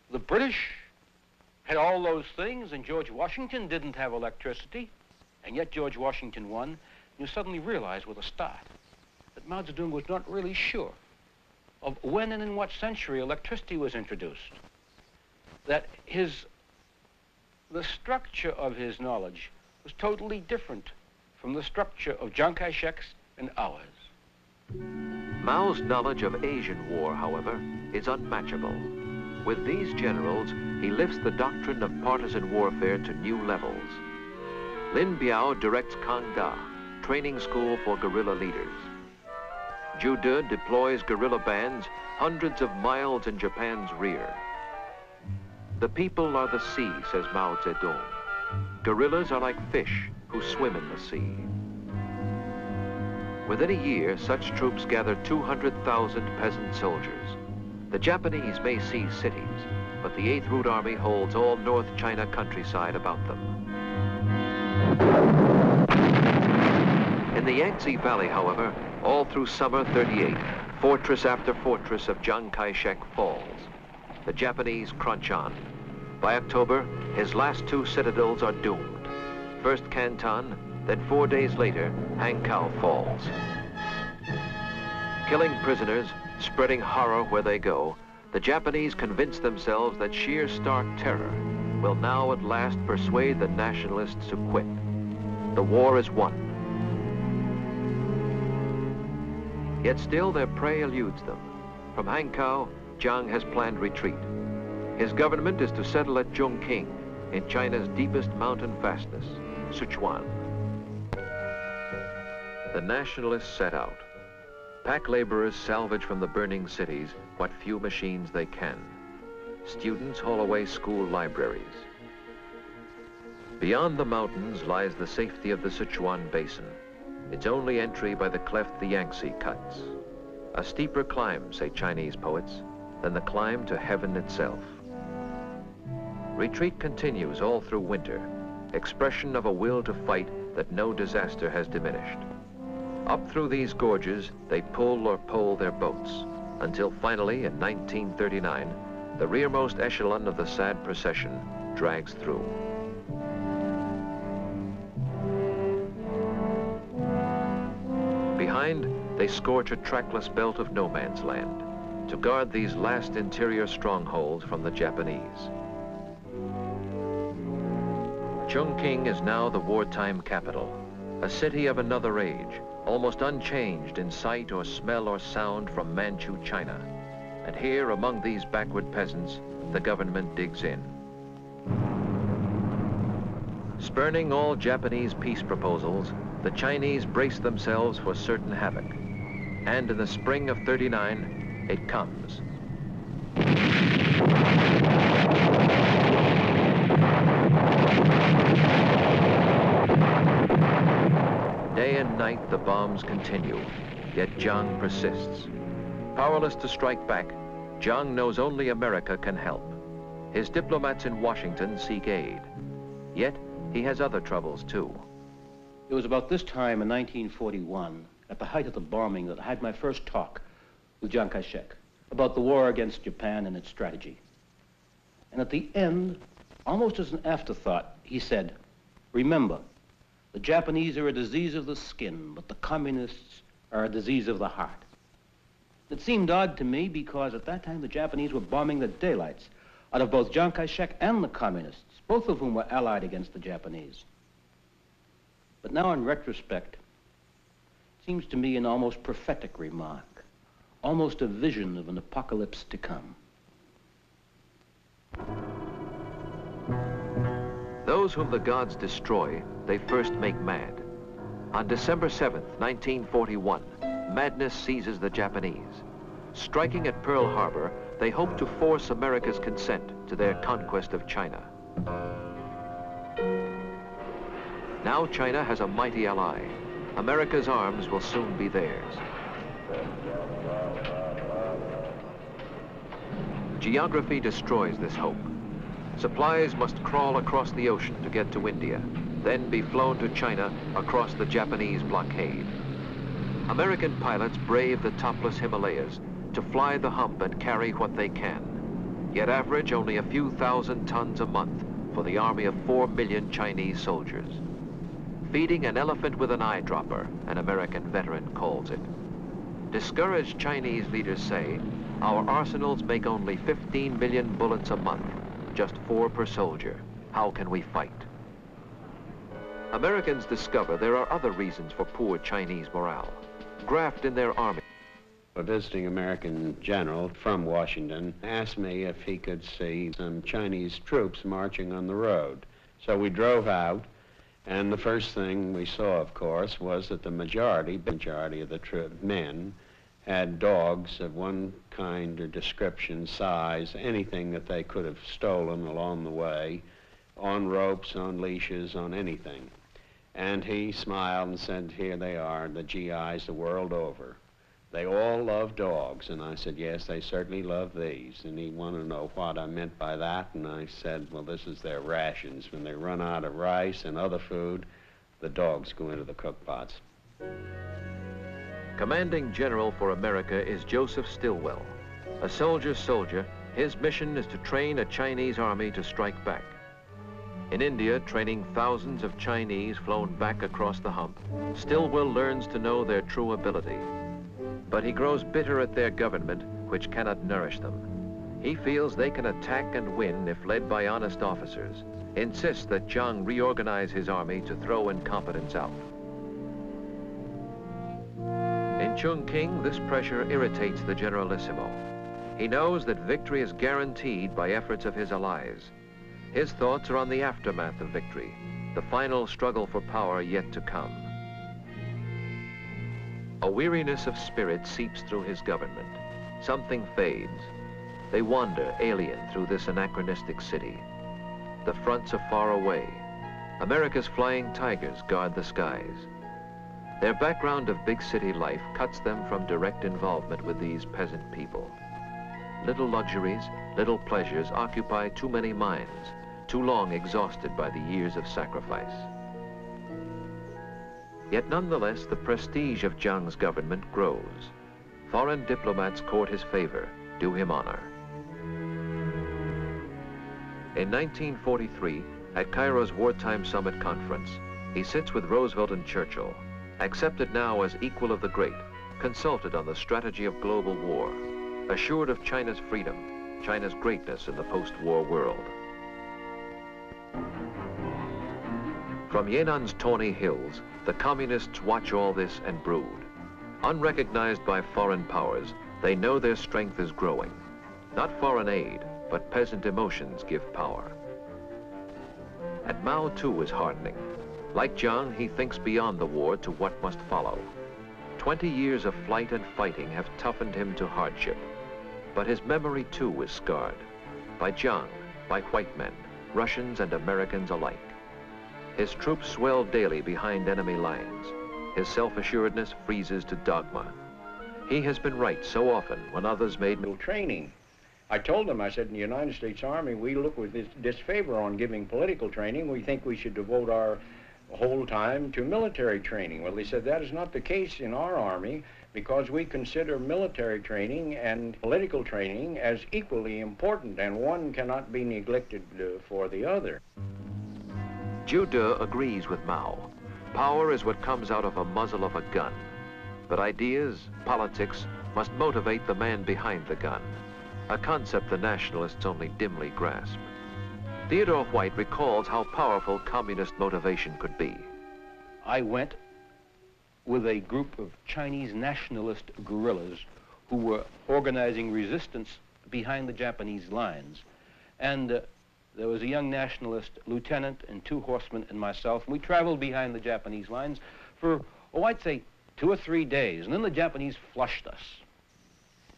the British had all those things and George Washington didn't have electricity, and yet George Washington won. You suddenly realize with a start that Mao Zedong was not really sure of when and in what century electricity was introduced. That the structure of his knowledge was totally different from the structure of Chiang Kai-shek's and ours. Mao's knowledge of Asian war, however, is unmatchable. With these generals, he lifts the doctrine of partisan warfare to new levels. Lin Biao directs Kangda, training school for guerrilla leaders. Zhu De deploys guerrilla bands hundreds of miles in Japan's rear. The people are the sea, says Mao Zedong. Guerrillas are like fish who swim in the sea. Within a year, such troops gathered 200,000 peasant soldiers. The Japanese may seize cities, but the 8th Route Army holds all North China countryside about them. In the Yangtze Valley, however, all through summer '38, fortress after fortress of Chiang Kai-shek falls. The Japanese crunch on. By October, his last 2 citadels are doomed. First Canton, then 4 days later, Hankow falls. Killing prisoners, spreading horror where they go, the Japanese convince themselves that sheer stark terror will now at last persuade the nationalists to quit. The war is won. Yet still their prey eludes them. From Hankow, Jiang has planned retreat. His government is to settle at Chongqing, in China's deepest mountain fastness, Sichuan. The nationalists set out. Pack laborers salvage from the burning cities what few machines they can. Students haul away school libraries. Beyond the mountains lies the safety of the Sichuan Basin, its only entry by the cleft the Yangtze cuts. A steeper climb, say Chinese poets, than the climb to heaven itself. Retreat continues all through winter, expression of a will to fight that no disaster has diminished. Up through these gorges, they pull or pole their boats, until finally, in 1939, the rearmost echelon of the sad procession drags through. Behind, they scorch a trackless belt of no man's land to guard these last interior strongholds from the Japanese. Chongqing is now the wartime capital, a city of another age, almost unchanged in sight or smell or sound from Manchu China. And here, among these backward peasants, the government digs in. Spurning all Japanese peace proposals, the Chinese brace themselves for certain havoc. And in the spring of '39, it comes. Day and night, the bombs continue, yet Jiang persists. Powerless to strike back, Jiang knows only America can help. His diplomats in Washington seek aid. Yet, he has other troubles, too. It was about this time in 1941, at the height of the bombing, that I had my first talk with Chiang Kai-shek about the war against Japan and its strategy. And at the end, almost as an afterthought, he said, "Remember, the Japanese are a disease of the skin, but the communists are a disease of the heart." It seemed odd to me because at that time the Japanese were bombing the daylights out of both Chiang Kai-shek and the communists, both of whom were allied against the Japanese. But now in retrospect, it seems to me an almost prophetic remark, almost a vision of an apocalypse to come. Those whom the gods destroy, they first make mad. On December 7th, 1941, madness seizes the Japanese. Striking at Pearl Harbor, they hope to force America's consent to their conquest of China. Now China has a mighty ally. America's arms will soon be theirs. Geography destroys this hope. Supplies must crawl across the ocean to get to India, then be flown to China across the Japanese blockade. American pilots brave the topless Himalayas to fly the hump and carry what they can, yet average only a few thousand tons a month for the army of 4 million Chinese soldiers. Feeding an elephant with an eyedropper, an American veteran calls it. Discouraged Chinese leaders say, our arsenals make only 15 million bullets a month, just 4 per soldier. How can we fight? Americans discover there are other reasons for poor Chinese morale. Graft in their army. A visiting American general from Washington asked me if he could see some Chinese troops marching on the road. So we drove out, and the first thing we saw, of course, was that the majority of the men had dogs of one kind or description, size, anything that they could have stolen along the way, on ropes, on leashes, on anything. And he smiled and said, here they are, the GIs the world over. They all love dogs. And I said, yes, they certainly love these. And he wanted to know what I meant by that. And I said, well, this is their rations. When they run out of rice and other food, the dogs go into the cook pots. Commanding General for America is Joseph Stilwell. A soldier's soldier, his mission is to train a Chinese army to strike back. In India, training thousands of Chinese flown back across the hump, Stilwell learns to know their true ability. But he grows bitter at their government, which cannot nourish them. He feels they can attack and win if led by honest officers, insists that Chiang reorganize his army to throw incompetence out. In Chongqing, this pressure irritates the Generalissimo. He knows that victory is guaranteed by efforts of his allies. His thoughts are on the aftermath of victory, the final struggle for power yet to come. A weariness of spirit seeps through his government. Something fades. They wander alien through this anachronistic city. The fronts are far away. America's flying tigers guard the skies. Their background of big city life cuts them from direct involvement with these peasant people. Little luxuries, little pleasures occupy too many minds, too long exhausted by the years of sacrifice. Yet nonetheless, the prestige of Chiang's government grows. Foreign diplomats court his favor, do him honor. In 1943, at Cairo's wartime summit conference, he sits with Roosevelt and Churchill, accepted now as equal of the great, consulted on the strategy of global war, assured of China's freedom, China's greatness in the post-war world. From Yennan's tawny hills, the communists watch all this and brood. Unrecognized by foreign powers, they know their strength is growing. Not foreign aid, but peasant emotions give power. And Mao too is hardening. Like Chiang, he thinks beyond the war to what must follow. 20 years of flight and fighting have toughened him to hardship. But his memory too is scarred. By Chiang, by white men, Russians and Americans alike. His troops swell daily behind enemy lines. His self-assuredness freezes to dogma. He has been right so often when others made no training. I told them, I said, in the United States Army, we look with disfavor on giving political training. We think we should devote our whole time to military training. Well, they said that is not the case in our Army because we consider military training and political training as equally important, and one cannot be neglected for the other. Zhu De agrees with Mao. Power is what comes out of a muzzle of a gun. But ideas, politics, must motivate the man behind the gun, a concept the nationalists only dimly grasp. Theodore White recalls how powerful communist motivation could be. I went with a group of Chinese nationalist guerrillas who were organizing resistance behind the Japanese lines. And there was a young nationalist lieutenant and 2 horsemen and myself, and we traveled behind the Japanese lines for, oh, I'd say 2 or 3 days, and then the Japanese flushed us.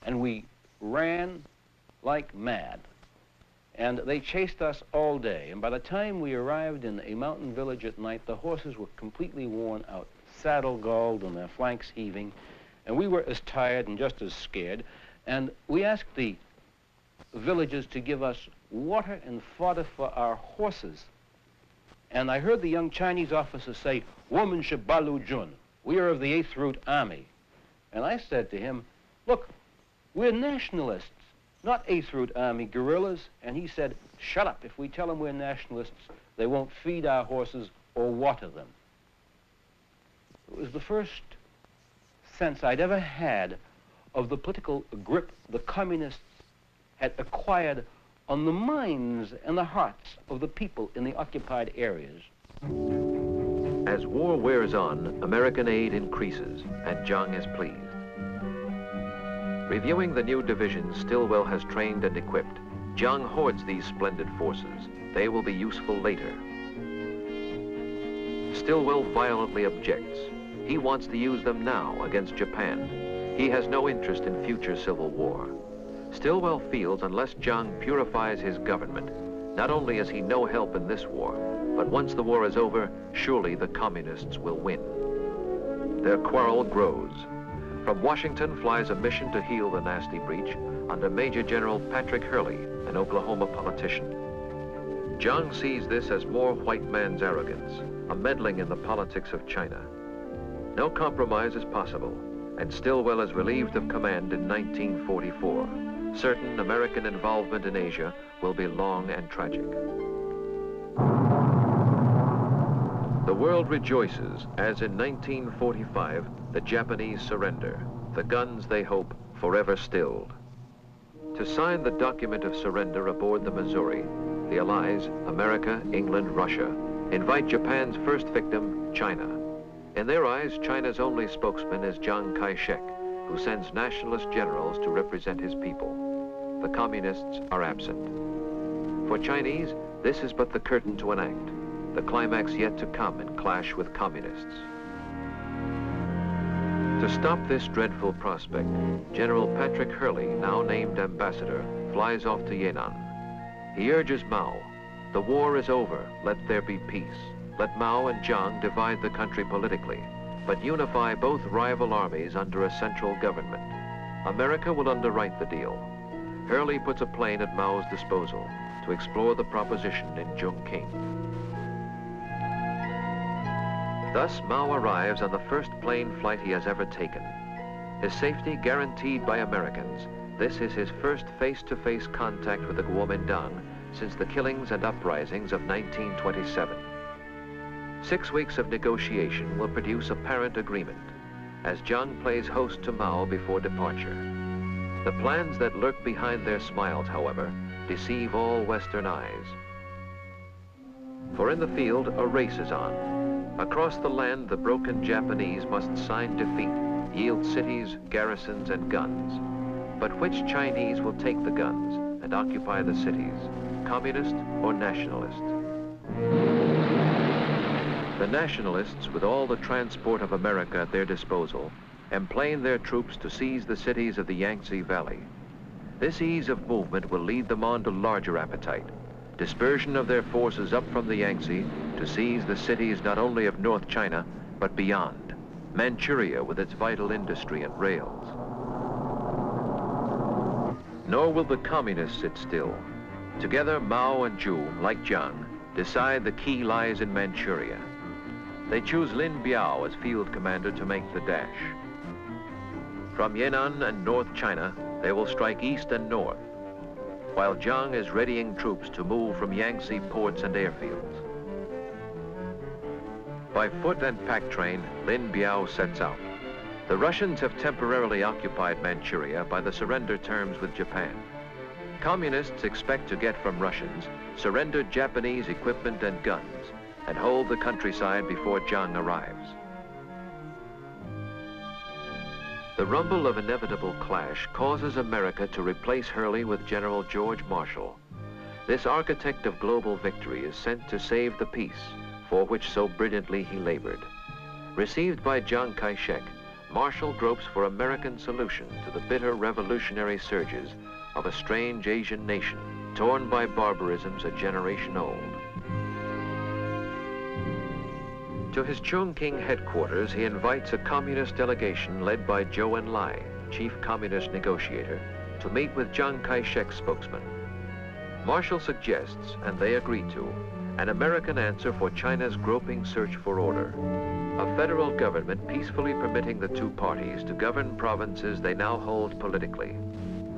And we ran like mad. And they chased us all day, and by the time we arrived in a mountain village at night, the horses were completely worn out, saddle galled and their flanks heaving, and we were as tired and just as scared. And we asked the villagers to give us water and fodder for our horses. And I heard the young Chinese officer say, "Woman Shabalu Jun, we are of the 8th Route Army." And I said to him, "Look, we're nationalists, not 8th Route Army guerrillas." And he said, "Shut up. If we tell them we're nationalists, they won't feed our horses or water them." It was the first sense I'd ever had of the political grip the communists had acquired on the minds and the hearts of the people in the occupied areas. As war wears on, American aid increases, and Chiang is pleased. Reviewing the new divisions Stilwell has trained and equipped, Chiang hoards these splendid forces. They will be useful later. Stilwell violently objects. He wants to use them now against Japan. He has no interest in future civil war. Stilwell feels unless Chiang purifies his government, not only is he no help in this war, but once the war is over, surely the communists will win. Their quarrel grows. From Washington flies a mission to heal the nasty breach under Major General Patrick Hurley, an Oklahoma politician. Chiang sees this as more white man's arrogance, a meddling in the politics of China. No compromise is possible, and Stilwell is relieved of command in 1944. Certain American involvement in Asia will be long and tragic. The world rejoices as in 1945 the Japanese surrender, the guns they hope forever stilled. To sign the document of surrender aboard the Missouri, the Allies, America, England, Russia, invite Japan's first victim, China. In their eyes, China's only spokesman is Chiang Kai-shek, who sends nationalist generals to represent his people. The communists are absent. For Chinese, this is but the curtain to an act, the climax yet to come in clash with communists. To stop this dreadful prospect, General Patrick Hurley, now named ambassador, flies off to Yan'an. He urges Mao, the war is over, let there be peace. Let Mao and Chiang divide the country politically, but unify both rival armies under a central government. America will underwrite the deal. Hurley puts a plane at Mao's disposal to explore the proposition in Chongqing. Thus, Mao arrives on the first plane flight he has ever taken. His safety guaranteed by Americans, this is his first face-to-face contact with the Kuomintang since the killings and uprisings of 1927. 6 weeks of negotiation will produce apparent agreement, as Chiang plays host to Mao before departure. The plans that lurk behind their smiles, however, deceive all Western eyes. For in the field, a race is on. Across the land, the broken Japanese must sign defeat, yield cities, garrisons, and guns. But which Chinese will take the guns and occupy the cities, communist or nationalist? The nationalists, with all the transport of America at their disposal, emplane their troops to seize the cities of the Yangtze Valley. This ease of movement will lead them on to larger appetite, dispersion of their forces up from the Yangtze to seize the cities not only of North China, but beyond, Manchuria with its vital industry and rails. Nor will the communists sit still. Together, Mao and Zhu, like Chiang, decide the key lies in Manchuria. They choose Lin Biao as field commander to make the dash. From Yan'an and North China, they will strike east and north, while Chiang is readying troops to move from Yangtze ports and airfields. By foot and pack train, Lin Biao sets out. The Russians have temporarily occupied Manchuria by the surrender terms with Japan. Communists expect to get from Russians surrendered Japanese equipment and guns and hold the countryside before Chiang arrives. The rumble of inevitable clash causes America to replace Hurley with General George Marshall. This architect of global victory is sent to save the peace for which so brilliantly he labored. Received by Chiang Kai-shek, Marshall gropes for American solution to the bitter revolutionary surges of a strange Asian nation torn by barbarisms a generation old. To his Chongqing headquarters, he invites a communist delegation led by Zhou Enlai, chief communist negotiator, to meet with Chiang Kai-shek's spokesman. Marshall suggests, and they agree to, an American answer for China's groping search for order. A federal government peacefully permitting the two parties to govern provinces they now hold politically.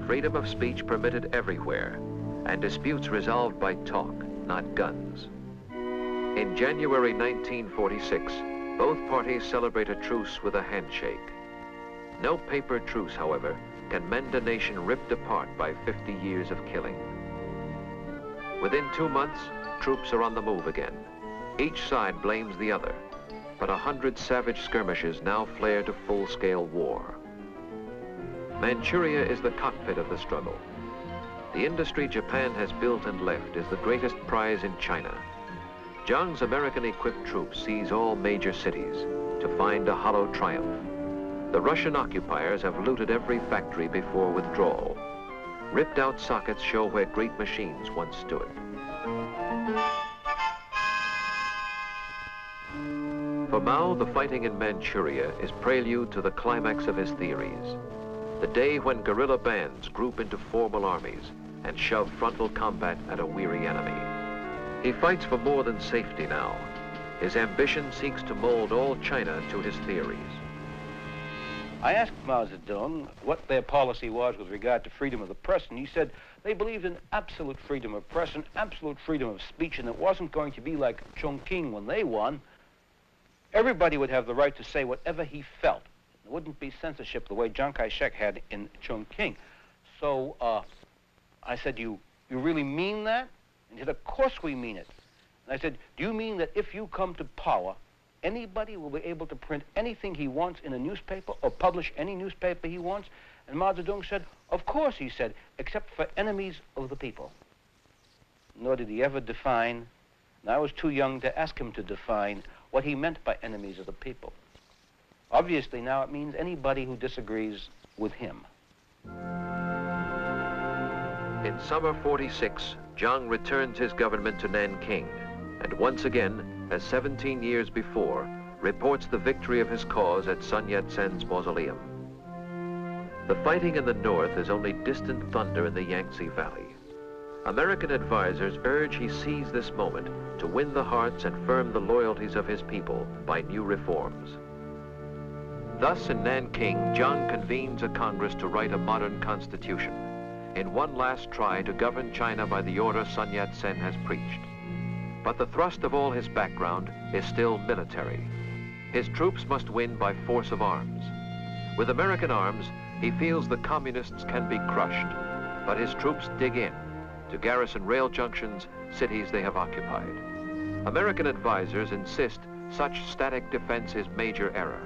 Freedom of speech permitted everywhere, and disputes resolved by talk, not guns. In January 1946, both parties celebrate a truce with a handshake. No paper truce, however, can mend a nation ripped apart by 50 years of killing. Within 2 months, troops are on the move again. Each side blames the other, but 100 savage skirmishes now flare to full-scale war. Manchuria is the cockpit of the struggle. The industry Japan has built and left is the greatest prize in China. Chiang's American-equipped troops seize all major cities to find a hollow triumph. The Russian occupiers have looted every factory before withdrawal. Ripped out sockets show where great machines once stood. For Mao, the fighting in Manchuria is prelude to the climax of his theories. The day when guerrilla bands group into formal armies and shove frontal combat at a weary enemy. He fights for more than safety now. His ambition seeks to mold all China to his theories. I asked Mao Zedong what their policy was with regard to freedom of the press, and he said they believed in absolute freedom of press and absolute freedom of speech, and it wasn't going to be like Chongqing when they won. Everybody would have the right to say whatever he felt. There wouldn't be censorship the way Chiang Kai-shek had in Chongqing. So I said, you really mean that? And he said, of course we mean it. And I said, do you mean that if you come to power, anybody will be able to print anything he wants in a newspaper or publish any newspaper he wants? And Mao Zedong said, of course, he said, except for enemies of the people. Nor did he ever define, and I was too young to ask him to define what he meant by enemies of the people. Obviously, now it means anybody who disagrees with him. In summer 46, Jiang returns his government to Nanking, and once again, as 17 years before, reports the victory of his cause at Sun Yat-sen's mausoleum. The fighting in the north is only distant thunder in the Yangtze Valley. American advisors urge he seize this moment to win the hearts and firm the loyalties of his people by new reforms. Thus, in Nanking, Jiang convenes a Congress to write a modern constitution, in one last try to govern China by the order Sun Yat-sen has preached. But the thrust of all his background is still military. His troops must win by force of arms. With American arms, he feels the communists can be crushed, but his troops dig in to garrison rail junctions, cities they have occupied. American advisors insist such static defense is major error.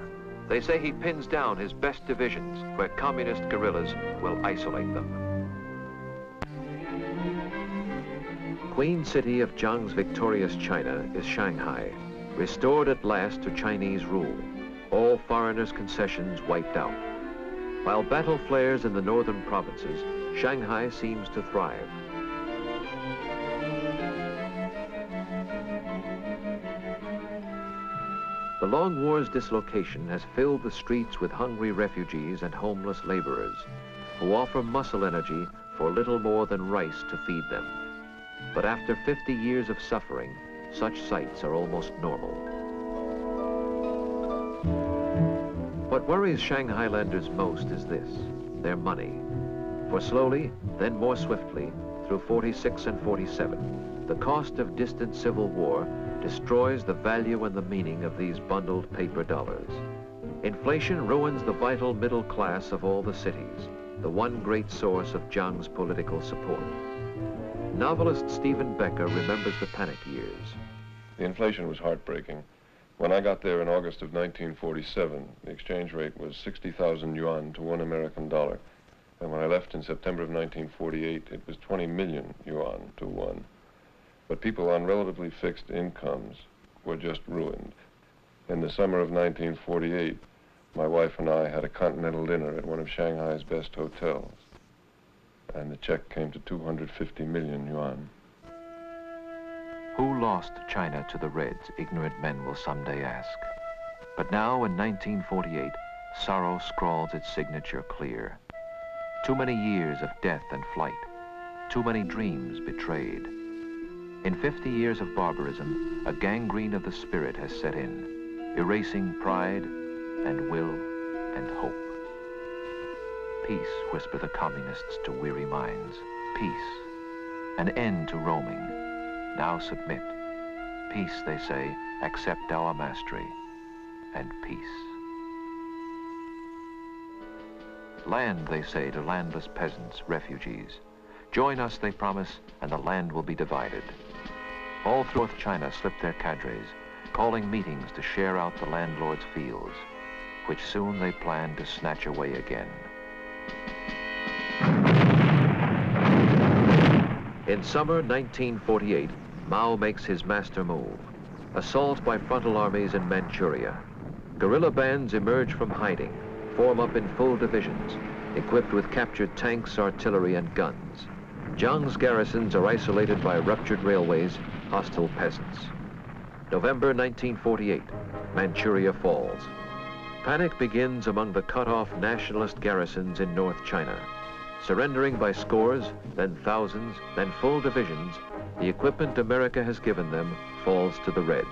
They say he pins down his best divisions where communist guerrillas will isolate them. Queen city of Jiang's victorious China is Shanghai, restored at last to Chinese rule, all foreigners' concessions wiped out. While battle flares in the northern provinces, Shanghai seems to thrive. The long war's dislocation has filled the streets with hungry refugees and homeless laborers who offer muscle energy for little more than rice to feed them. But after 50 years of suffering, such sights are almost normal. What worries Shanghailanders most is this, their money. For slowly, then more swiftly, through 46 and 47, the cost of distant civil war destroys the value and the meaning of these bundled paper dollars. Inflation ruins the vital middle class of all the cities, the one great source of Jiang's political support. Novelist Stephen Becker remembers the panic years. The inflation was heartbreaking. When I got there in August of 1947, the exchange rate was 60,000 yuan to $1 American. And when I left in September of 1948, it was 20 million yuan to one. But people on relatively fixed incomes were just ruined. In the summer of 1948, my wife and I had a continental dinner at one of Shanghai's best hotels, and the check came to 250 million yuan. Who lost China to the Reds, ignorant men will someday ask. But now, in 1948, sorrow scrawls its signature clear. Too many years of death and flight, too many dreams betrayed. In 50 years of barbarism, a gangrene of the spirit has set in, erasing pride and will and hope. Peace, whisper the communists to weary minds. Peace. An end to roaming. Now submit. Peace, they say, accept our mastery. And peace. Land, they say to landless peasants, refugees. Join us, they promise, and the land will be divided. All through North China slip their cadres, calling meetings to share out the landlord's fields, which soon they plan to snatch away again. In summer 1948, Mao makes his master move. Assault by frontal armies in Manchuria. Guerrilla bands emerge from hiding, form up in full divisions, equipped with captured tanks, artillery, and guns. Jiang's garrisons are isolated by ruptured railways, hostile peasants. November 1948, Manchuria falls. Panic begins among the cut-off nationalist garrisons in North China. Surrendering by scores, then thousands, then full divisions, the equipment America has given them falls to the Reds.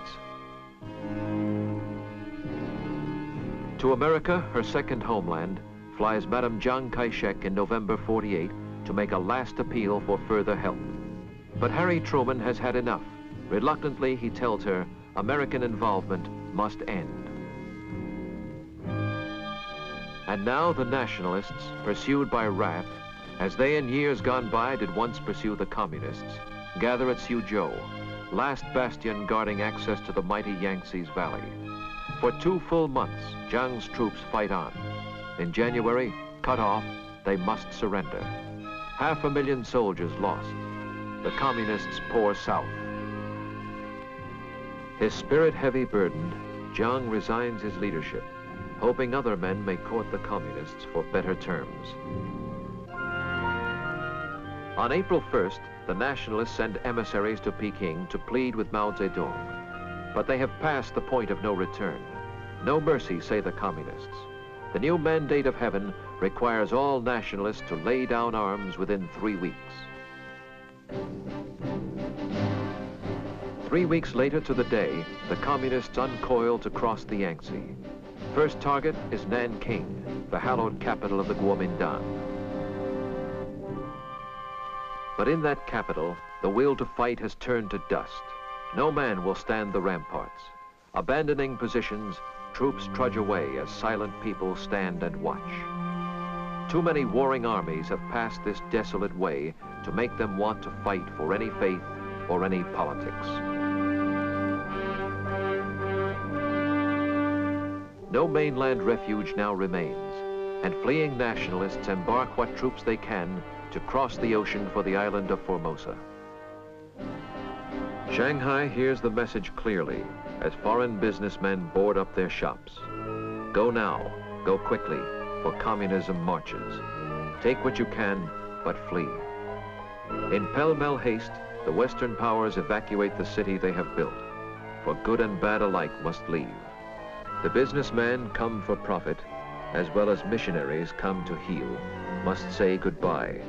To America, her second homeland, flies Madame Chiang Kai-shek in November 48 to make a last appeal for further help. But Harry Truman has had enough. Reluctantly, he tells her American involvement must end. And now the nationalists, pursued by wrath, as they in years gone by did once pursue the communists, gather at Suzhou, last bastion guarding access to the mighty Yangtze's valley. For 2 full months, Jiang's troops fight on. In January, cut off, they must surrender. 500,000 soldiers lost. The communists pour south. His spirit heavy burdened, Jiang resigns his leadership, hoping other men may court the communists for better terms. On April 1st, the nationalists send emissaries to Peking to plead with Mao Zedong. But they have passed the point of no return. No mercy, say the communists. The new mandate of heaven requires all nationalists to lay down arms within 3 weeks. 3 weeks later to the day, the communists uncoil to cross the Yangtze. First target is Nanking, the hallowed capital of the Kuomintang. But in that capital, the will to fight has turned to dust. No man will stand the ramparts. Abandoning positions, troops trudge away as silent people stand and watch. Too many warring armies have passed this desolate way to make them want to fight for any faith or any politics. No mainland refuge now remains, and fleeing nationalists embark what troops they can to cross the ocean for the island of Formosa. Shanghai hears the message clearly as foreign businessmen board up their shops. Go now, go quickly, for communism marches. Take what you can, but flee. In pell-mell haste, the Western powers evacuate the city they have built, for good and bad alike must leave. The businessmen come for profit, as well as missionaries come to heal, must say goodbye,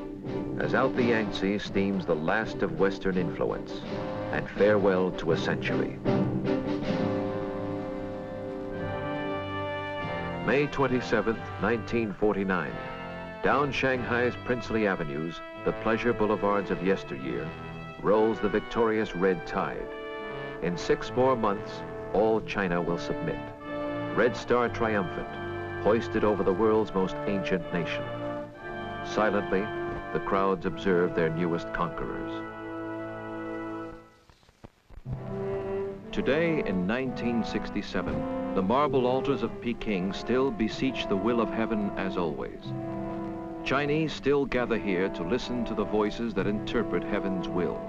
as out the Yangtze steams the last of Western influence, and farewell to a century. May 27th, 1949. Down Shanghai's princely avenues, the pleasure boulevards of yesteryear, rolls the victorious red tide. In 6 more months, all China will submit. Red Star triumphant, hoisted over the world's most ancient nation. Silently, the crowds observe their newest conquerors. Today, in 1967, the marble altars of Peking still beseech the will of heaven as always. Chinese still gather here to listen to the voices that interpret heaven's will.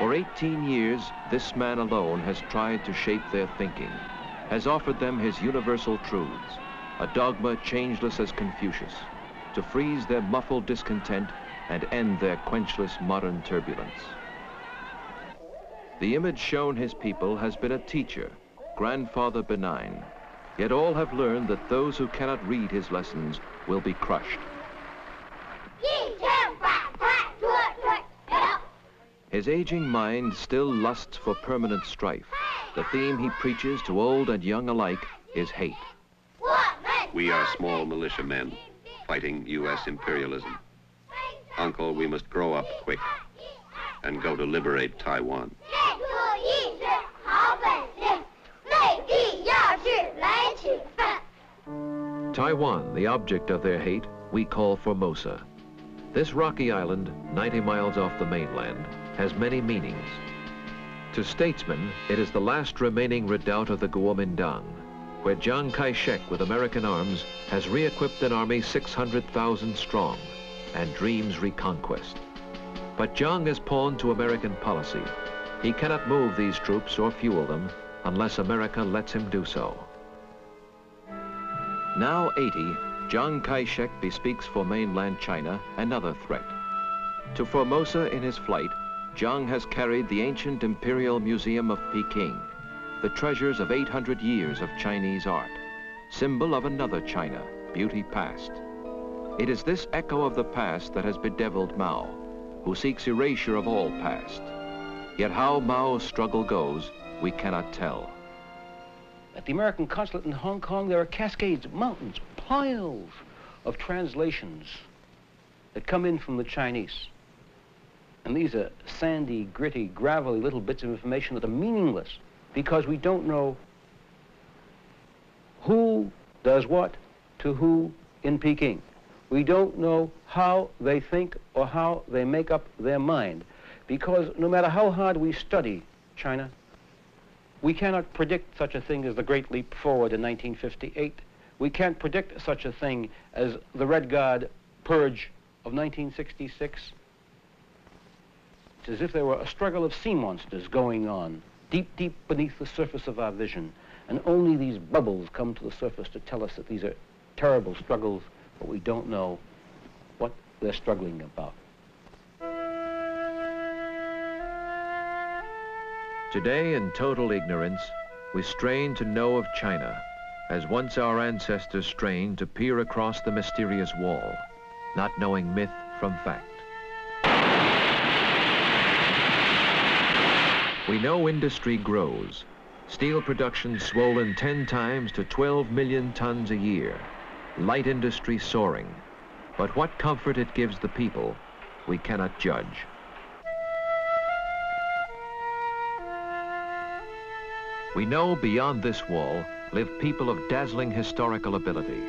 For 18 years, this man alone has tried to shape their thinking, has offered them his universal truths, a dogma changeless as Confucius, to freeze their muffled discontent and end their quenchless modern turbulence. The image shown his people has been a teacher, grandfather benign, yet all have learned that those who cannot read his lessons will be crushed. His aging mind still lusts for permanent strife. The theme he preaches to old and young alike is hate. We are small militiamen fighting U.S. imperialism. Uncle, we must grow up quick and go to liberate Taiwan. Taiwan, the object of their hate, we call Formosa. This rocky island, 90 miles off the mainland, has many meanings. To statesmen, it is the last remaining redoubt of the Kuomintang, where Chiang Kai-shek with American arms has re-equipped an army 600,000 strong, and dreams reconquest. But Chiang is pawned to American policy. He cannot move these troops or fuel them unless America lets him do so. Now 80, Chiang Kai-shek bespeaks for mainland China another threat. To Formosa in his flight, Chiang has carried the ancient Imperial Museum of Peking, the treasures of 800 years of Chinese art, symbol of another China, beauty past. It is this echo of the past that has bedeviled Mao, who seeks erasure of all past. Yet how Mao's struggle goes, we cannot tell. At the American consulate in Hong Kong, there are cascades, mountains, piles of translations that come in from the Chinese. And these are sandy, gritty, gravelly little bits of information that are meaningless because we don't know who does what to who in Peking. We don't know how they think or how they make up their mind, because no matter how hard we study China, we cannot predict such a thing as the Great Leap Forward in 1958. We can't predict such a thing as the Red Guard purge of 1966. It's as if there were a struggle of sea monsters going on, deep, deep beneath the surface of our vision. And only these bubbles come to the surface to tell us that these are terrible struggles, but we don't know what they're struggling about. Today, in total ignorance, we strain to know of China, as once our ancestors strained to peer across the mysterious wall, not knowing myth from fact. We know industry grows. Steel production swollen 10 times to 12 million tons a year. Light industry soaring. But what comfort it gives the people, we cannot judge. We know beyond this wall live people of dazzling historical ability.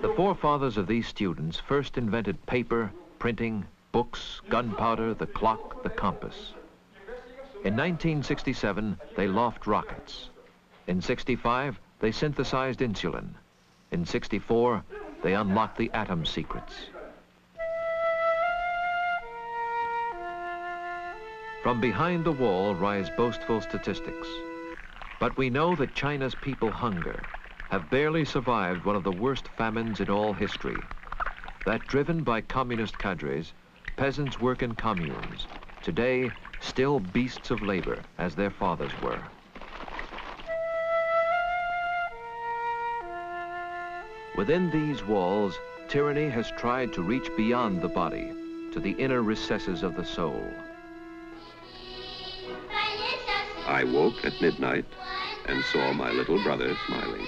The forefathers of these students first invented paper, printing, books, gunpowder, the clock, the compass. In 1967, they loft rockets. In 65, they synthesized insulin. In 64, they unlocked the atom secrets. From behind the wall rise boastful statistics. But we know that China's people hunger, have barely survived one of the worst famines in all history. That driven by communist cadres, peasants work in communes, today still beasts of labor as their fathers were. Within these walls, tyranny has tried to reach beyond the body, to the inner recesses of the soul. I woke at midnight and saw my little brother smiling.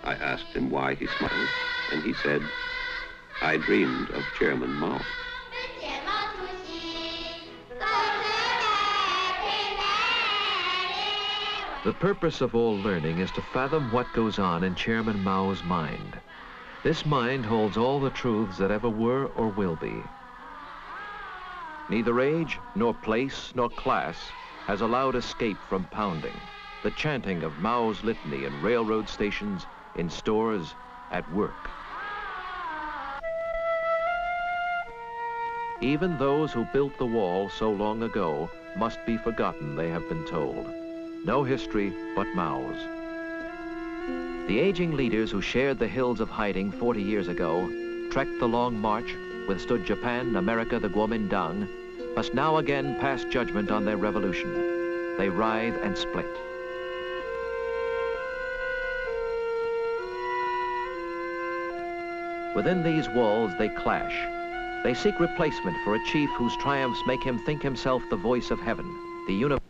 I asked him why he smiled, and he said, I dreamed of Chairman Mao. The purpose of all learning is to fathom what goes on in Chairman Mao's mind. This mind holds all the truths that ever were or will be. Neither age, nor place, nor class has allowed escape from pounding, the chanting of Mao's litany in railroad stations, in stores, at work. Even those who built the wall so long ago must be forgotten, they have been told. No history but Mao's. The aging leaders who shared the hills of hiding 40 years ago, trekked the long march, withstood Japan, America, the Kuomintang, must now again pass judgment on their revolution. They writhe and split. Within these walls they clash. They seek replacement for a chief whose triumphs make him think himself the voice of heaven, the universe.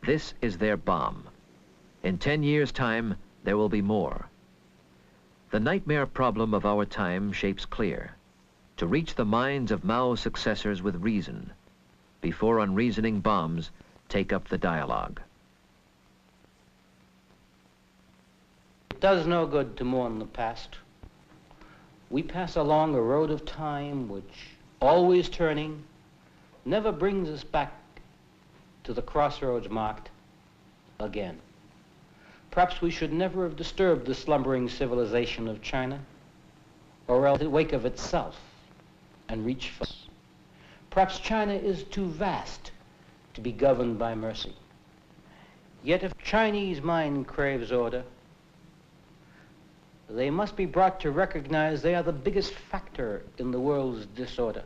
This is their bomb. In 10 years' time, there will be more. The nightmare problem of our time shapes clear. To reach the minds of Mao's successors with reason, before unreasoning bombs take up the dialogue. It does no good to mourn the past. We pass along a road of time which, always turning, never brings us back to the crossroads marked again. Perhaps we should never have disturbed the slumbering civilization of China, or else it wake of itself and reach for us. Perhaps China is too vast to be governed by mercy. Yet if Chinese mind craves order, they must be brought to recognize they are the biggest factor in the world's disorder.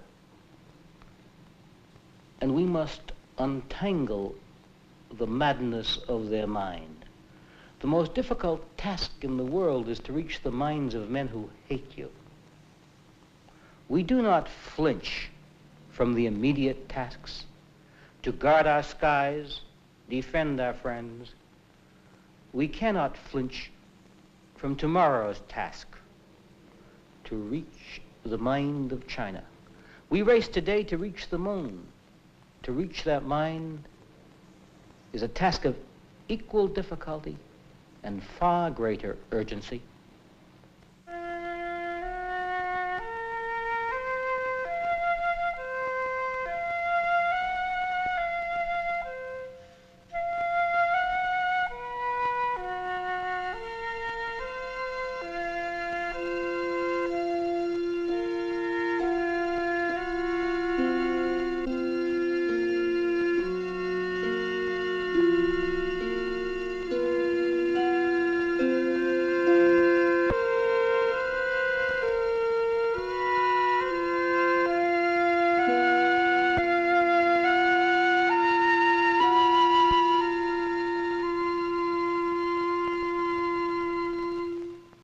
And we must untangle the madness of their mind. The most difficult task in the world is to reach the minds of men who hate you. We do not flinch from the immediate tasks to guard our skies, defend our friends. We cannot flinch from tomorrow's task to reach the mind of China. We race today to reach the moon. To reach that mind is a task of equal difficulty and far greater urgency.